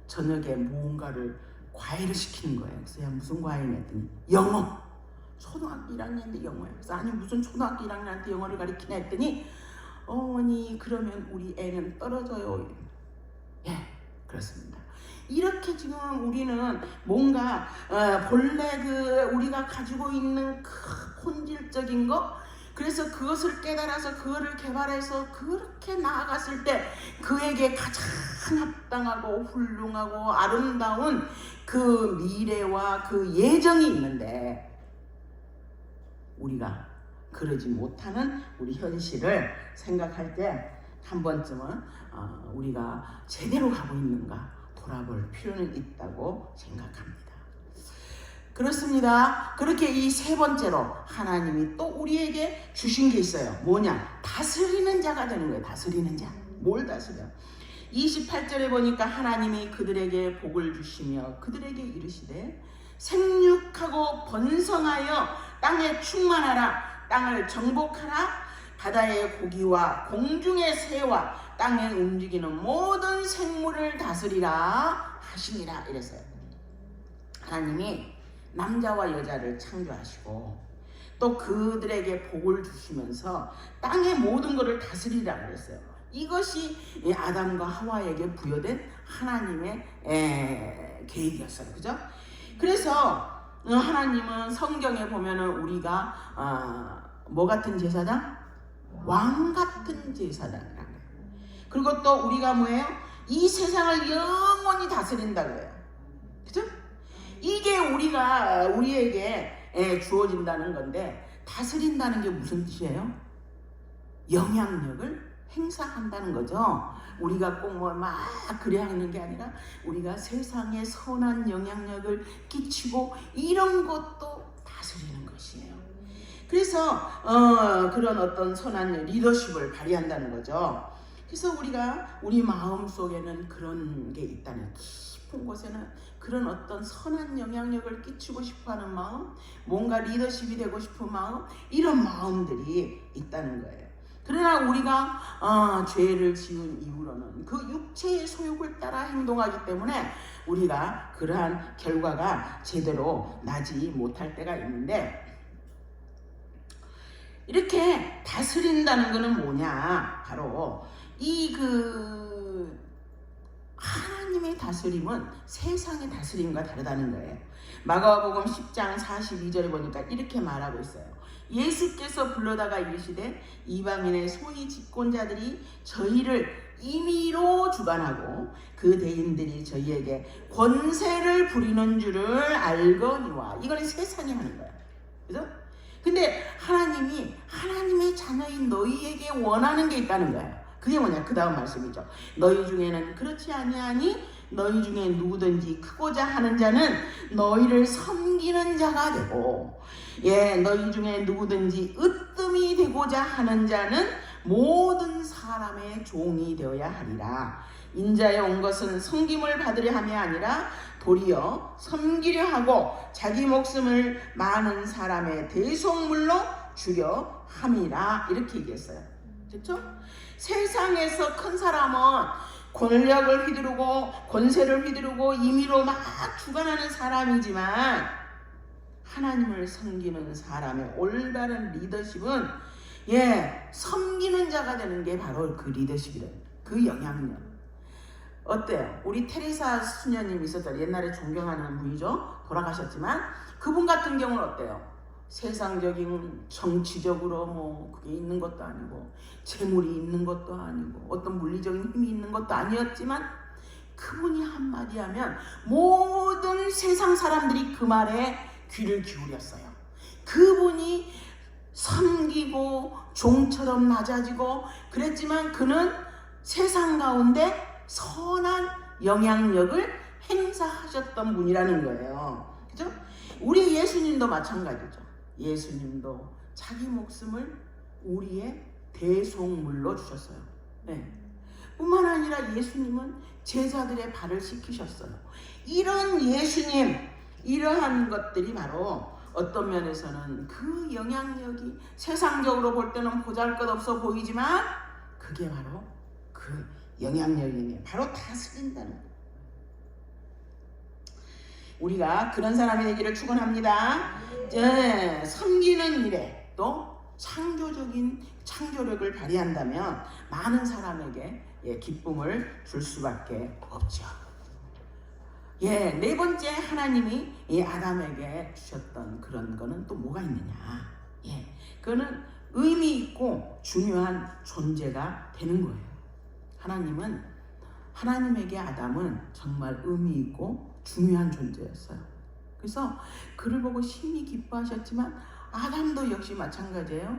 저녁에 무언가를 과외를 시키는 거예요. 그래서 야, 무슨 과외냐 했더니 영어. 초등학교 1학년인데 영어예요. 그래서 아니 무슨 초등학교 1학년한테 영어를 가르치냐 했더니 어머니 그러면 우리 애는 떨어져요. 그렇습니다. 이렇게 지금 우리는 뭔가 본래 그 우리가 가지고 있는 그 본질적인 거, 그래서 그것을 깨달아서 그거를 개발해서 그렇게 나아갔을 때 그에게 가장 합당하고 훌륭하고 아름다운 그 미래와 그 예정이 있는데, 우리가 그러지 못하는 우리 현실을 생각할 때 한 번쯤은 우리가 제대로 가고 있는가 돌아볼 필요는 있다고 생각합니다. 그렇습니다. 그렇게 이 세 번째로 하나님이 또 우리에게 주신 게 있어요. 뭐냐? 다스리는 자가 되는 거예요. 다스리는 자. 뭘 다스려? 28절에 보니까 하나님이 그들에게 복을 주시며 그들에게 이르시되 생육하고 번성하여 땅에 충만하라. 땅을 정복하라. 바다의 고기와 공중의 새와 땅에 움직이는 모든 생물을 다스리라 하시니라 이랬어요. 하나님이 남자와 여자를 창조하시고 또 그들에게 복을 주시면서 땅의 모든 것을 다스리라 그랬어요. 이것이 아담과 하와에게 부여된 하나님의 계획이었어요. 그죠? 그래서 하나님은 성경에 보면은 우리가 뭐 같은 제사장? 왕 같은 제사장이라는 거예요. 그리고 또 우리가 뭐예요? 이 세상을 영원히 다스린다 그래요. 그죠? 이게 우리에게 주어진다는 건데, 다스린다는 게 무슨 뜻이에요? 영향력을 행사한다는 거죠. 우리가 꼭 뭐 막 그래야 하는 게 아니라 우리가 세상에 선한 영향력을 끼치고 이런 것도 다스리는 것이에요. 그래서 그런 어떤 선한 리더십을 발휘한다는 거죠. 그래서 우리가 우리 마음 속에는 그런 게 있다는, 싶은 곳에는 그런 어떤 선한 영향력을 끼치고 싶어하는 마음, 뭔가 리더십이 되고 싶은 마음, 이런 마음들이 있다는 거예요. 그러나 우리가 죄를 지은 이후로는 그 육체의 소욕을 따라 행동하기 때문에 우리가 그러한 결과가 제대로 나지 못할 때가 있는데, 이렇게 다스린다는 것은 뭐냐? 바로 하나님의 다스림은 세상의 다스림과 다르다는 거예요. 마가복음 10장 42절에 보니까 이렇게 말하고 있어요. 예수께서 불러다가 이르시되 이방인의 소위 집권자들이 저희를 임의로 주관하고 그 대인들이 저희에게 권세를 부리는 줄을 알거니와. 이거는 세상이 하는 거야. 그죠? 근데 하나님이 하나님의 자녀인 너희에게 원하는 게 있다는 거예요. 그게 뭐냐? 그 다음 말씀이죠. 너희 중에는 그렇지 아니하니 너희 중에 누구든지 크고자 하는 자는 너희를 섬기는 자가 되고, 너희 중에 누구든지 으뜸이 되고자 하는 자는 모든 사람의 종이 되어야 하리라. 인자에 온 것은 섬김을 받으려 함이 아니라 도리어 섬기려 하고 자기 목숨을 많은 사람의 대속물로 주려 함이라. 이렇게 얘기했어요. 그렇죠? 세상에서 큰 사람은 권력을 휘두르고 권세를 휘두르고 임의로 막 주관하는 사람이지만, 하나님을 섬기는 사람의 올바른 리더십은 섬기는 자가 되는 게 바로 그 리더십이래요. 그 영향력. 어때요? 우리 테레사 수녀님 있었잖아요. 옛날에 존경하는 분이죠. 돌아가셨지만 그분 같은 경우는 어때요? 세상적인 정치적으로 그게 있는 것도 아니고 재물이 있는 것도 아니고 어떤 물리적인 힘이 있는 것도 아니었지만, 그분이 한마디 하면 모든 세상 사람들이 그 말에 귀를 기울였어요. 그분이 섬기고 종처럼 낮아지고 그랬지만 그는 세상 가운데 선한 영향력을 행사하셨던 분이라는 거예요. 그죠? 우리 예수님도 마찬가지죠. 예수님도 자기 목숨을 우리의 대속물로 주셨어요. 뿐만 아니라 예수님은 제자들의 발을 씻기셨어요. 이런 예수님, 이러한 것들이 바로 어떤 면에서는 그 영향력이 세상적으로 볼 때는 보잘것없어 보이지만 그게 바로 그 영향력이네. 바로 다스린다는 거예요. 우리가 그런 사람이 되기를 축원합니다. 섬기는 일에 또 창조적인 창조력을 발휘한다면 많은 사람에게 기쁨을 줄 수밖에 없죠. 네 번째, 하나님이 아담에게 주셨던 그런 거는 또 뭐가 있느냐? 그거는 의미 있고 중요한 존재가 되는 거예요. 하나님에게 아담은 정말 의미 있고 중요한 존재였어요. 그래서 그를 보고 심히 기뻐하셨지만 아담도 역시 마찬가지예요.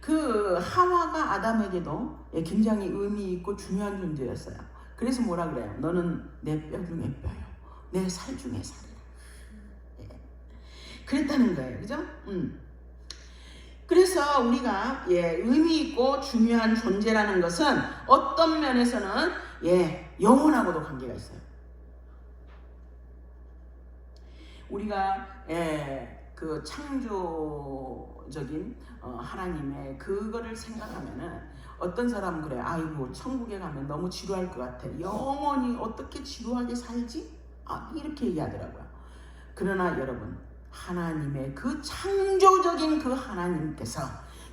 그 하와가 아담에게도 굉장히 의미 있고 중요한 존재였어요. 그래서 뭐라 그래요? 너는 내 뼈 중에 뼈요, 내 살 중에 살이라. 그랬다는 거예요. 그죠? 그래서 우리가 의미 있고 중요한 존재라는 것은 어떤 면에서는 영혼하고도 관계가 있어요. 우리가 그 창조적인 하나님의 그거를 생각하면은 어떤 사람은 그래, 아이고 천국에 가면 너무 지루할 것 같아. 영원히 어떻게 지루하게 살지? 이렇게 얘기하더라고요. 그러나 여러분, 하나님의 그 창조적인 그 하나님께서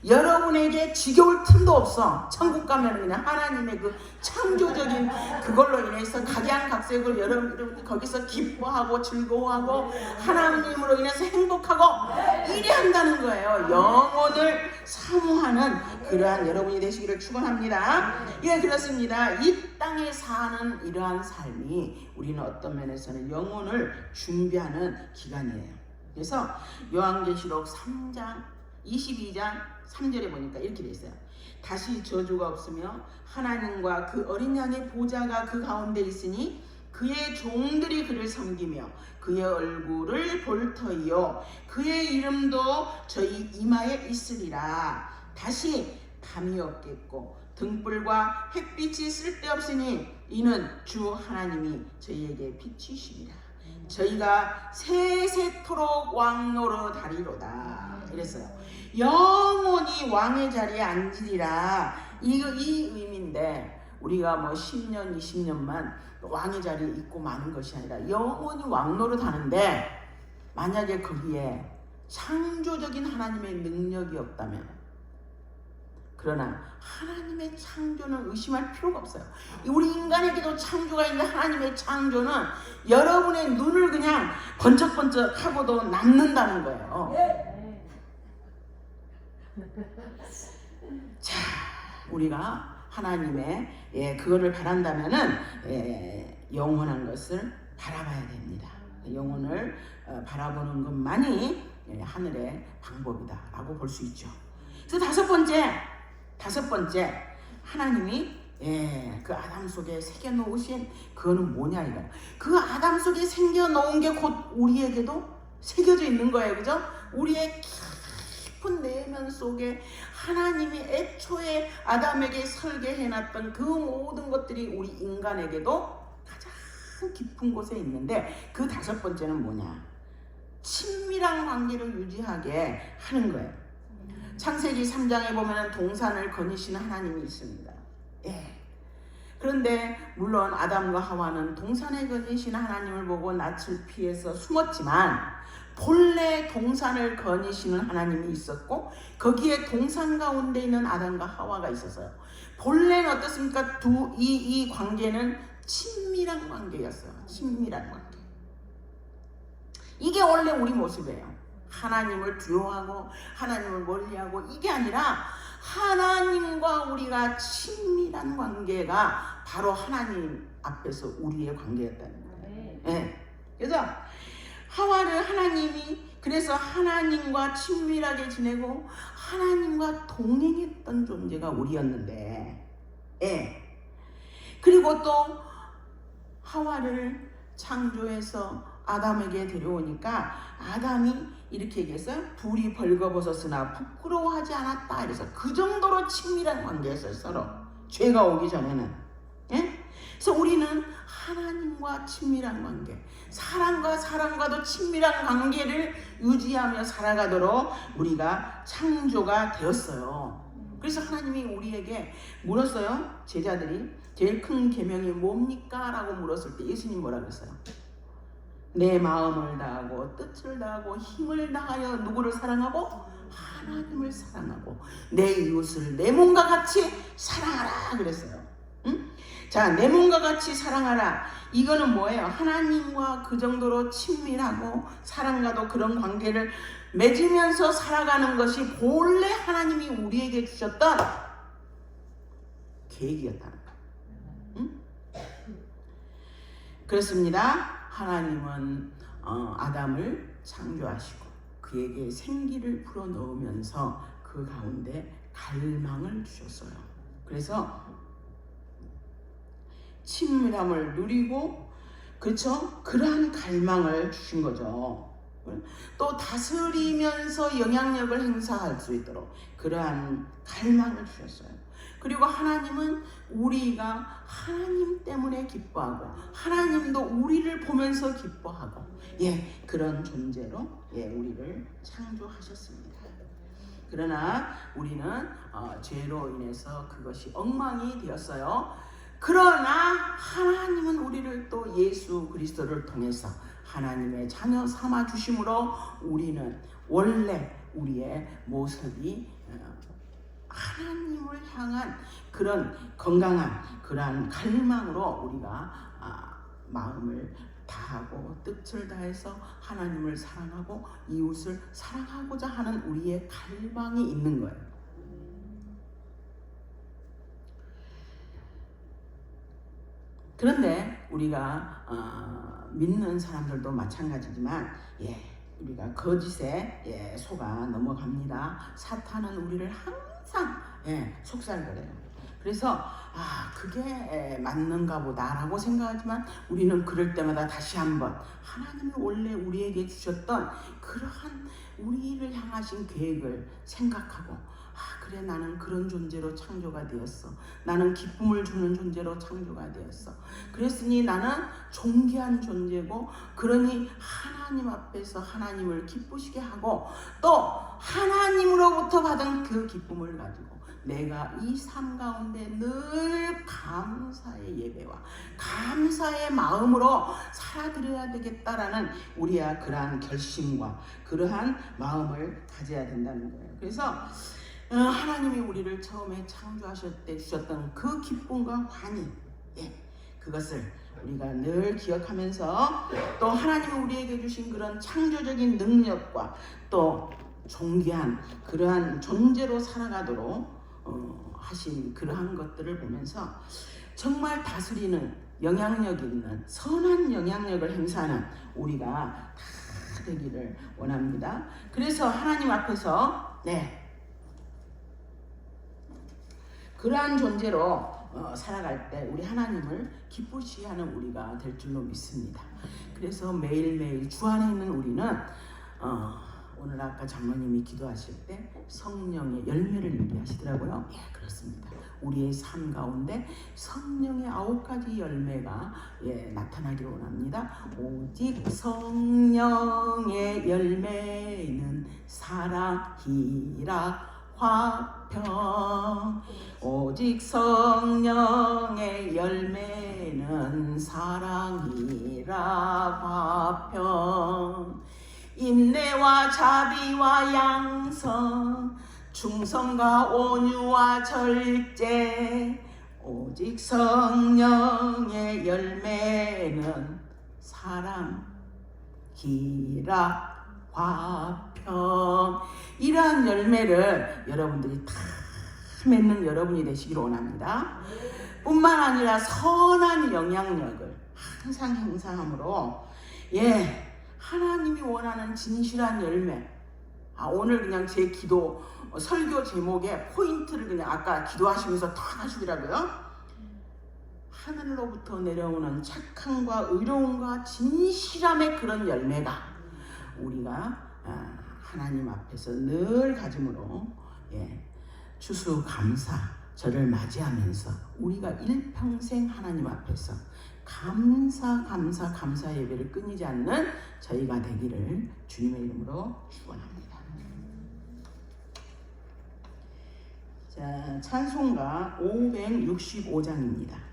여러분에게 지겨울 틈도 없어. 천국 가면 그냥 하나님의 그 창조적인 그걸로 인해서 각양각색을 여러분이 거기서 기뻐하고 즐거워하고 하나님으로 인해서 행복하고 이래 한다는 거예요. 영혼을 사모하는 그러한 여러분이 되시기를 축원합니다. 그렇습니다. 이 땅에 사는 이러한 삶이 우리는 어떤 면에서는 영혼을 준비하는 기간이에요. 그래서 요한계시록 3장 22장 3절에 보니까 이렇게 돼 있어요. 다시 저주가 없으며 하나님과 그 어린 양의 보좌가 그 가운데 있으니 그의 종들이 그를 섬기며 그의 얼굴을 볼 터이요 그의 이름도 저희 이마에 있으리라. 다시 담이 없겠고 등불과 햇빛이 쓸데없으니 이는 주 하나님이 저희에게 빛이십니다. 저희가 세세토록 왕 노릇하리로다 이랬어요. 영원히 왕의 자리에 앉으리라. 이 의미인데 우리가 뭐 10년 20년만 왕의 자리에 있고 마는 것이 아니라 영원히 왕 노릇하는데, 만약에 거기에 창조적인 하나님의 능력이 없다면, 그러나 하나님의 창조는 의심할 필요가 없어요. 우리 인간에게도 창조가 있는데 하나님의 창조는 여러분의 눈을 그냥 번쩍번쩍 하고도 남는다는 거예요. 자, 우리가 하나님의 그거를 바란다면은 영원한 것을 바라봐야 됩니다. 영혼을 바라보는 것만이 하늘의 방법이다라고 볼 수 있죠. 그래서 다섯 번째 하나님이 그 아담 속에 새겨 놓으신 그거는 뭐냐 이거. 그 아담 속에 새겨 놓은 게 곧 우리에게도 새겨져 있는 거예요, 그죠? 우리의 깊은 내면 속에 하나님이 애초에 아담에게 설계해놨던 그 모든 것들이 우리 인간에게도 가장 깊은 곳에 있는데, 그 다섯 번째는 뭐냐? 친밀한 관계를 유지하게 하는 거예요. 창세기 3장에 보면 동산을 거니시는 하나님이 있습니다. 그런데 물론 아담과 하와는 동산에 거니시는 하나님을 보고 낯을 피해서 숨었지만, 본래 동산을 거니시는 하나님이 있었고 거기에 동산 가운데 있는 아담과 하와가 있었어요. 본래는 어떻습니까? 이 관계는 친밀한 관계였어요. 친밀한 관계. 이게 원래 우리 모습이에요. 하나님을 두려워하고 하나님을 멀리하고 이게 아니라 하나님과 우리가 친밀한 관계가 바로 하나님 앞에서 우리의 관계였다는 거예요. 그래서 하와는 그래서 하나님과 친밀하게 지내고 하나님과 동행했던 존재가 우리였는데, 그리고 또 하와를 창조해서 아담에게 데려오니까 아담이 이렇게 얘기했어요. 둘이 벌거벗었으나 부끄러워하지 않았다. 그래서 그 정도로 친밀한 관계였어요, 서로. 죄가 오기 전에는. 그래서 우리는 하나님과 친밀한 관계, 사람과 사람과도 친밀한 관계를 유지하며 살아가도록 우리가 창조가 되었어요. 그래서 하나님이 우리에게 물었어요. 제자들이 제일 큰 계명이 뭡니까? 라고 물었을 때 예수님 뭐라 그랬어요? 내 마음을 다하고 뜻을 다하고 힘을 다하여 누구를 사랑하고? 하나님을 사랑하고 내 이웃을 내 몸과 같이 사랑하라 그랬어요. 자, 내 몸과 같이 사랑하라. 이거는 뭐예요? 하나님과 그 정도로 친밀하고 사랑과도 그런 관계를 맺으면서 살아가는 것이 본래 하나님이 우리에게 주셨던 계획이었다는 거예요. 그렇습니다. 하나님은 아담을 창조하시고 그에게 생기를 불어넣으면서 그 가운데 갈망을 주셨어요. 그래서 친밀함을 누리고, 그렇죠? 그러한 갈망을 주신 거죠. 또 다스리면서 영향력을 행사할 수 있도록 그러한 갈망을 주셨어요. 그리고 하나님은 우리가 하나님 때문에 기뻐하고 하나님도 우리를 보면서 기뻐하고 그런 존재로 우리를 창조하셨습니다. 그러나 우리는 죄로 인해서 그것이 엉망이 되었어요. 그러나 하나님은 우리를 또 예수 그리스도를 통해서 하나님의 자녀 삼아 주심으로 우리는 원래 우리의 모습이 하나님을 향한 그런 건강한 그러한 갈망으로 우리가 마음을 다하고 뜻을 다해서 하나님을 사랑하고 이웃을 사랑하고자 하는 우리의 갈망이 있는 거예요. 그런데 우리가 믿는 사람들도 마찬가지지만 우리가 거짓에 속아 넘어갑니다. 사탄은 우리를 항상 속살거려요. 그래서 그게 맞는가 보다라고 생각하지만 우리는 그럴 때마다 다시 한번 하나님이 원래 우리에게 주셨던 그러한 우리를 향하신 계획을 생각하고 그래 나는 그런 존재로 창조가 되었어. 나는 기쁨을 주는 존재로 창조가 되었어. 그랬으니 나는 존귀한 존재고, 그러니 하나님 앞에서 하나님을 기쁘시게 하고 또 하나님으로부터 받은 그 기쁨을 가지고 내가 이 삶 가운데 늘 감사의 예배와 감사의 마음으로 살아드려야 되겠다라는 우리의 그러한 결심과 그러한 마음을 가져야 된다는 거예요. 그래서 하나님이 우리를 처음에 창조하실 때 주셨던 그 기쁨과 환희, 그것을 우리가 늘 기억하면서 또 하나님이 우리에게 주신 그런 창조적인 능력과 또 존귀한 그러한 존재로 살아가도록 하신 그러한 것들을 보면서 정말 다스리는 영향력 있는 선한 영향력을 행사하는 우리가 다 되기를 원합니다. 그래서 하나님 앞에서 그러한 존재로 살아갈 때 우리 하나님을 기쁘시게 하는 우리가 될 줄로 믿습니다. 그래서 매일매일 주 안에 있는 우리는 오늘 아까 장로님이 기도하실 때 성령의 열매를 얘기하시더라고요. 그렇습니다. 우리의 삶 가운데 성령의 9가지 열매가 나타나기를 원합니다. 오직 성령의 열매는 사랑이라 화평. 오직 성령의 열매는 사랑이라 화평. 인내와 자비와 양선, 충성과 온유와 절제. 오직 성령의 열매는 사랑, 희락, 화평. 이러한 열매를 여러분들이 다 맺는 여러분이 되시기를 원합니다. 뿐만 아니라 선한 영향력을 항상 행사함으로 하나님이 원하는 진실한 열매. 오늘 그냥 제 기도 설교 제목에 포인트를 그냥 아까 기도하시면서 다 하시더라고요. 하늘로부터 내려오는 착함과 의로움과 진실함의 그런 열매가 우리가 하나님 앞에서 늘 가짐으로 추수감사절을 맞이하면서 우리가 일평생 하나님 앞에서 감사 예배를 끊이지 않는 저희가 되기를 주님의 이름으로 축원합니다. 자, 찬송가 565장입니다.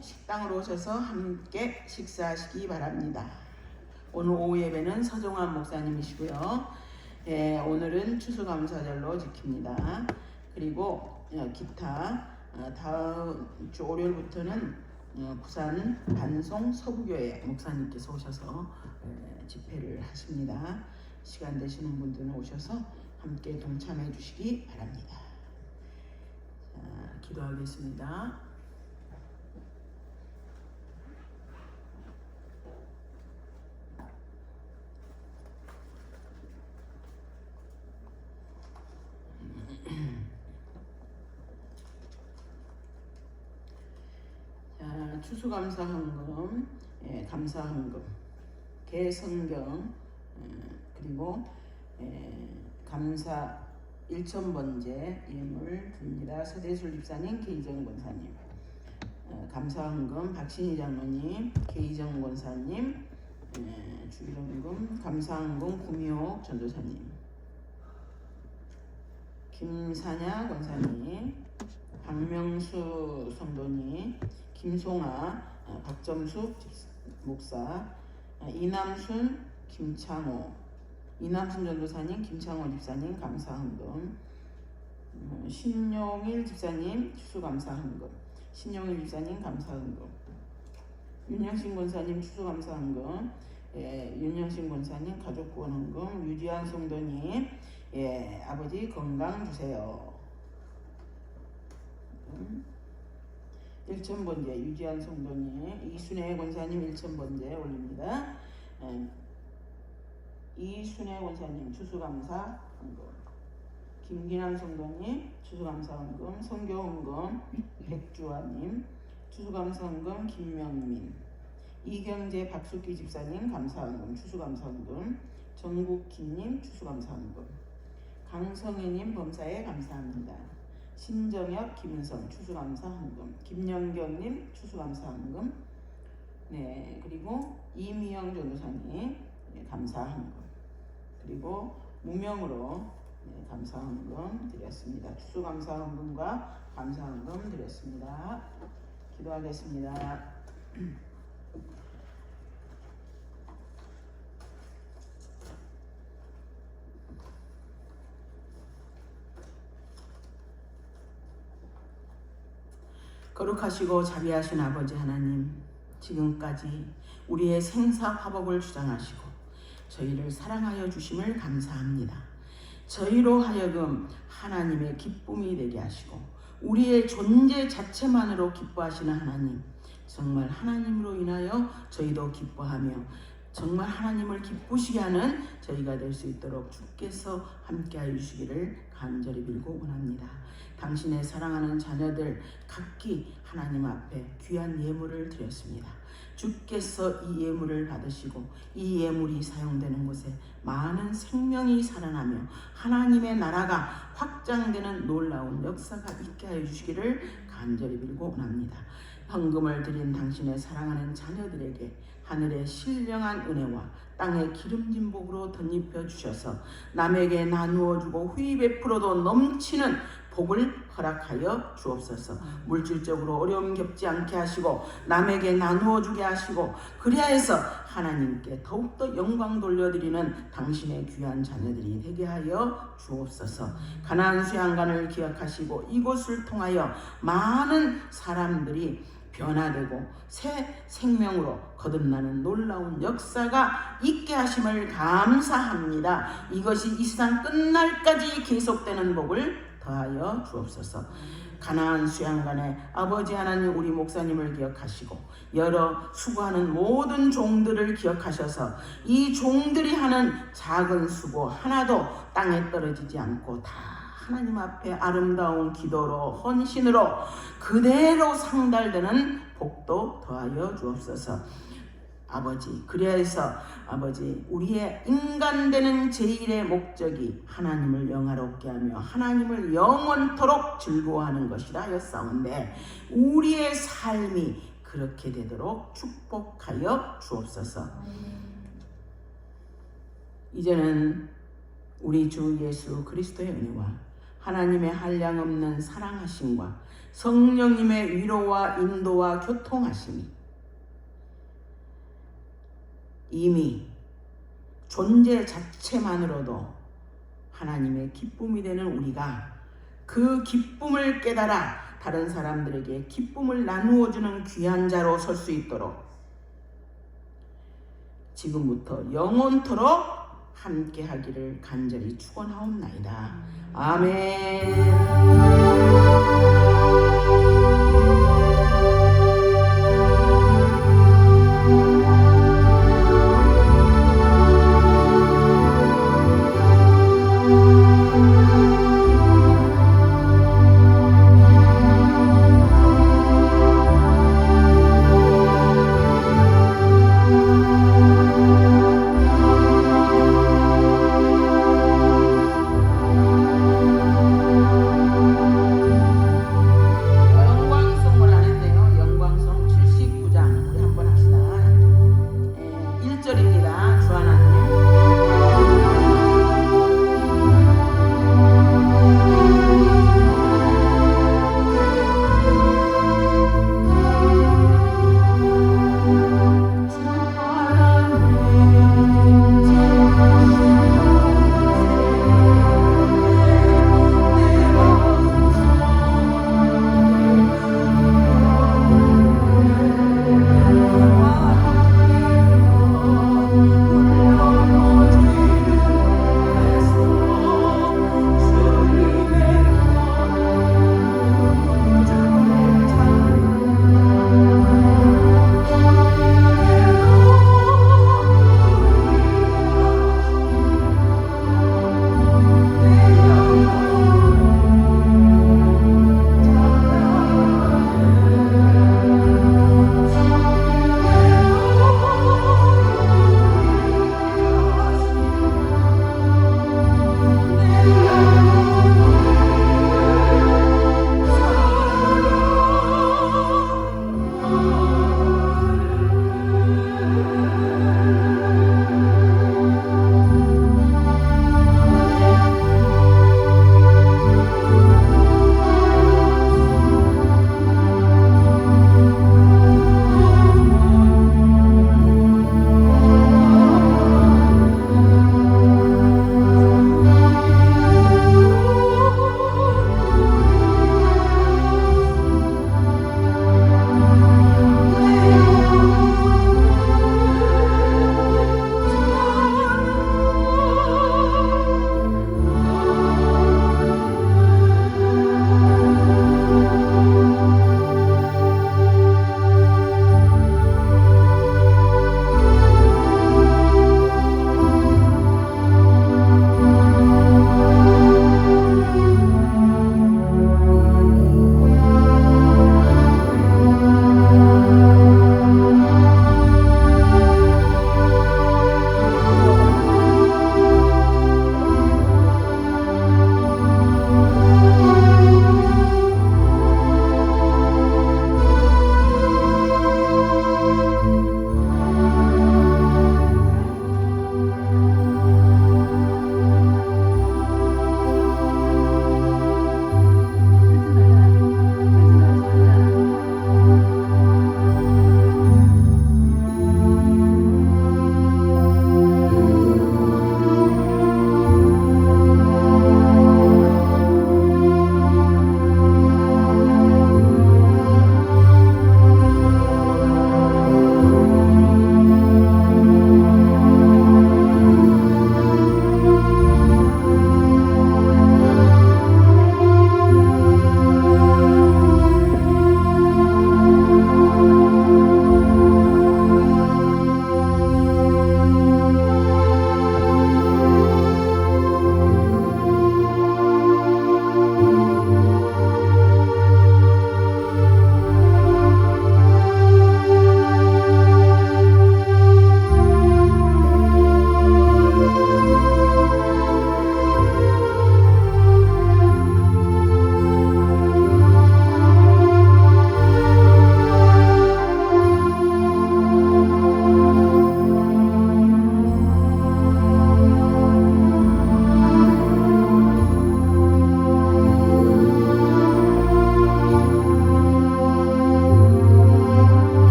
식당으로 오셔서 함께 식사하시기 바랍니다. 오늘 오후 예배는 서종환 목사님이시고요. 오늘은 추수감사절로 지킵니다. 그리고 기타 다음 주 월요일부터는 부산 반송 서부교회 목사님께서 오셔서 집회를 하십니다. 시간 되시는 분들은 오셔서 함께 동참해 주시기 바랍니다. 자, 기도하겠습니다. 자, 추수감사헌금, 감사헌금, 개성경, 그리고 감사 1,000번째 예물 드립니다. 서대술 집사님, 계희정 권사님, 감사헌금 박신희 장로님, 계희정 권사님, 주일헌금, 감사헌금 구미옥 전도사님, 김사냐 권사님, 박명수 성도님, 김송아, 박점숙 목사, 이남순, 김창호, 이남순 전도사님, 김창호 집사님 감사헌금, 신용일 집사님 추수감사헌금, 신용일 집사님 감사헌금, 윤영신 권사님 추수감사헌금, 윤영신 권사님 가족구원헌금, 유지한 성도님 아버지 건강 주세요. 1,000번째 유지한 성도님, 이순애 권사님 1,000번째 올립니다. 이순애 권사님 추수감사헌금, 김기남 성도님 추수감사헌금, 선교헌금 백주환님 추수감사헌금, 김명민, 이경재 박숙기 집사님 감사헌금 추수감사헌금, 정국희님 추수감사헌금, 강성혜님 범사에 감사합니다. 신정엽, 김은성 추수감사헌금, 김영경님 추수감사헌금, 그리고 이미영 전도사님 감사헌금, 그리고 무명으로 감사헌금 드렸습니다. 추수감사헌금과 감사헌금 드렸습니다. 기도하겠습니다. 거룩하시고 자비하신 아버지 하나님, 지금까지 우리의 생사 화복을 주장하시고 저희를 사랑하여 주심을 감사합니다. 저희로 하여금 하나님의 기쁨이 되게 하시고 우리의 존재 자체만으로 기뻐하시는 하나님, 정말 하나님으로 인하여 저희도 기뻐하며 정말 하나님을 기쁘시게 하는 저희가 될 수 있도록 주께서 함께하여 주시기를 간절히 빌고 원합니다. 당신의 사랑하는 자녀들 각기 하나님 앞에 귀한 예물을 드렸습니다. 주께서 이 예물을 받으시고 이 예물이 사용되는 곳에 많은 생명이 살아나며 하나님의 나라가 확장되는 놀라운 역사가 있게 하여 주시기를 간절히 빌고 원합니다. 헌금을 드린 당신의 사랑하는 자녀들에게 하늘의 신령한 은혜와 땅의 기름진 복으로 덧입혀 주셔서 남에게 나누어 주고 후히 베풀어도 넘치는 복을 허락하여 주옵소서. 물질적으로 어려움 겪지 않게 하시고 남에게 나누어 주게 하시고 그리하여서 하나님께 더욱더 영광 돌려드리는 당신의 귀한 자녀들이 되게 하여 주옵소서. 가나안 수양관을 기억하시고 이곳을 통하여 많은 사람들이 변화되고 새 생명으로 거듭나는 놀라운 역사가 있게 하심을 감사합니다. 이것이 이 세상 끝날까지 계속되는 복을 더하여 주옵소서. 가나안 수양관의 아버지 하나님, 우리 목사님을 기억하시고 여러 수고하는 모든 종들을 기억하셔서 이 종들이 하는 작은 수고 하나도 땅에 떨어지지 않고 다 하나님 앞에 아름다운 기도로 헌신으로 그대로 상달되는 복도 더하여 주옵소서. 아버지, 그래서 아버지, 우리의 인간되는 제일의 목적이 하나님을 영화롭게 하며 하나님을 영원토록 즐거워하는 것이라 하였사온데 우리의 삶이 그렇게 되도록 축복하여 주옵소서. 이제는 우리 주 예수 그리스도의 은혜와 하나님의 한량없는 사랑하심과 성령님의 위로와 인도와 교통하심이 이미 존재 자체만으로도 하나님의 기쁨이 되는 우리가 그 기쁨을 깨달아 다른 사람들에게 기쁨을 나누어주는 귀한 자로 설 수 있도록 지금부터 영원토록 함께 하기를 간절히 축원하옵나이다. 아멘.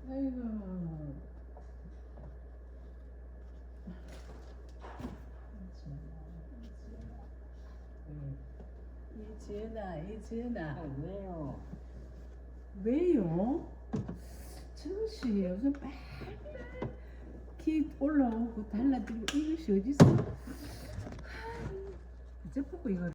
아이고. 이지은아. 왜요? 왜요? 저것이 요즘 빨리 올라오고 달라지고 이것이 어디서? 이제 보고 이거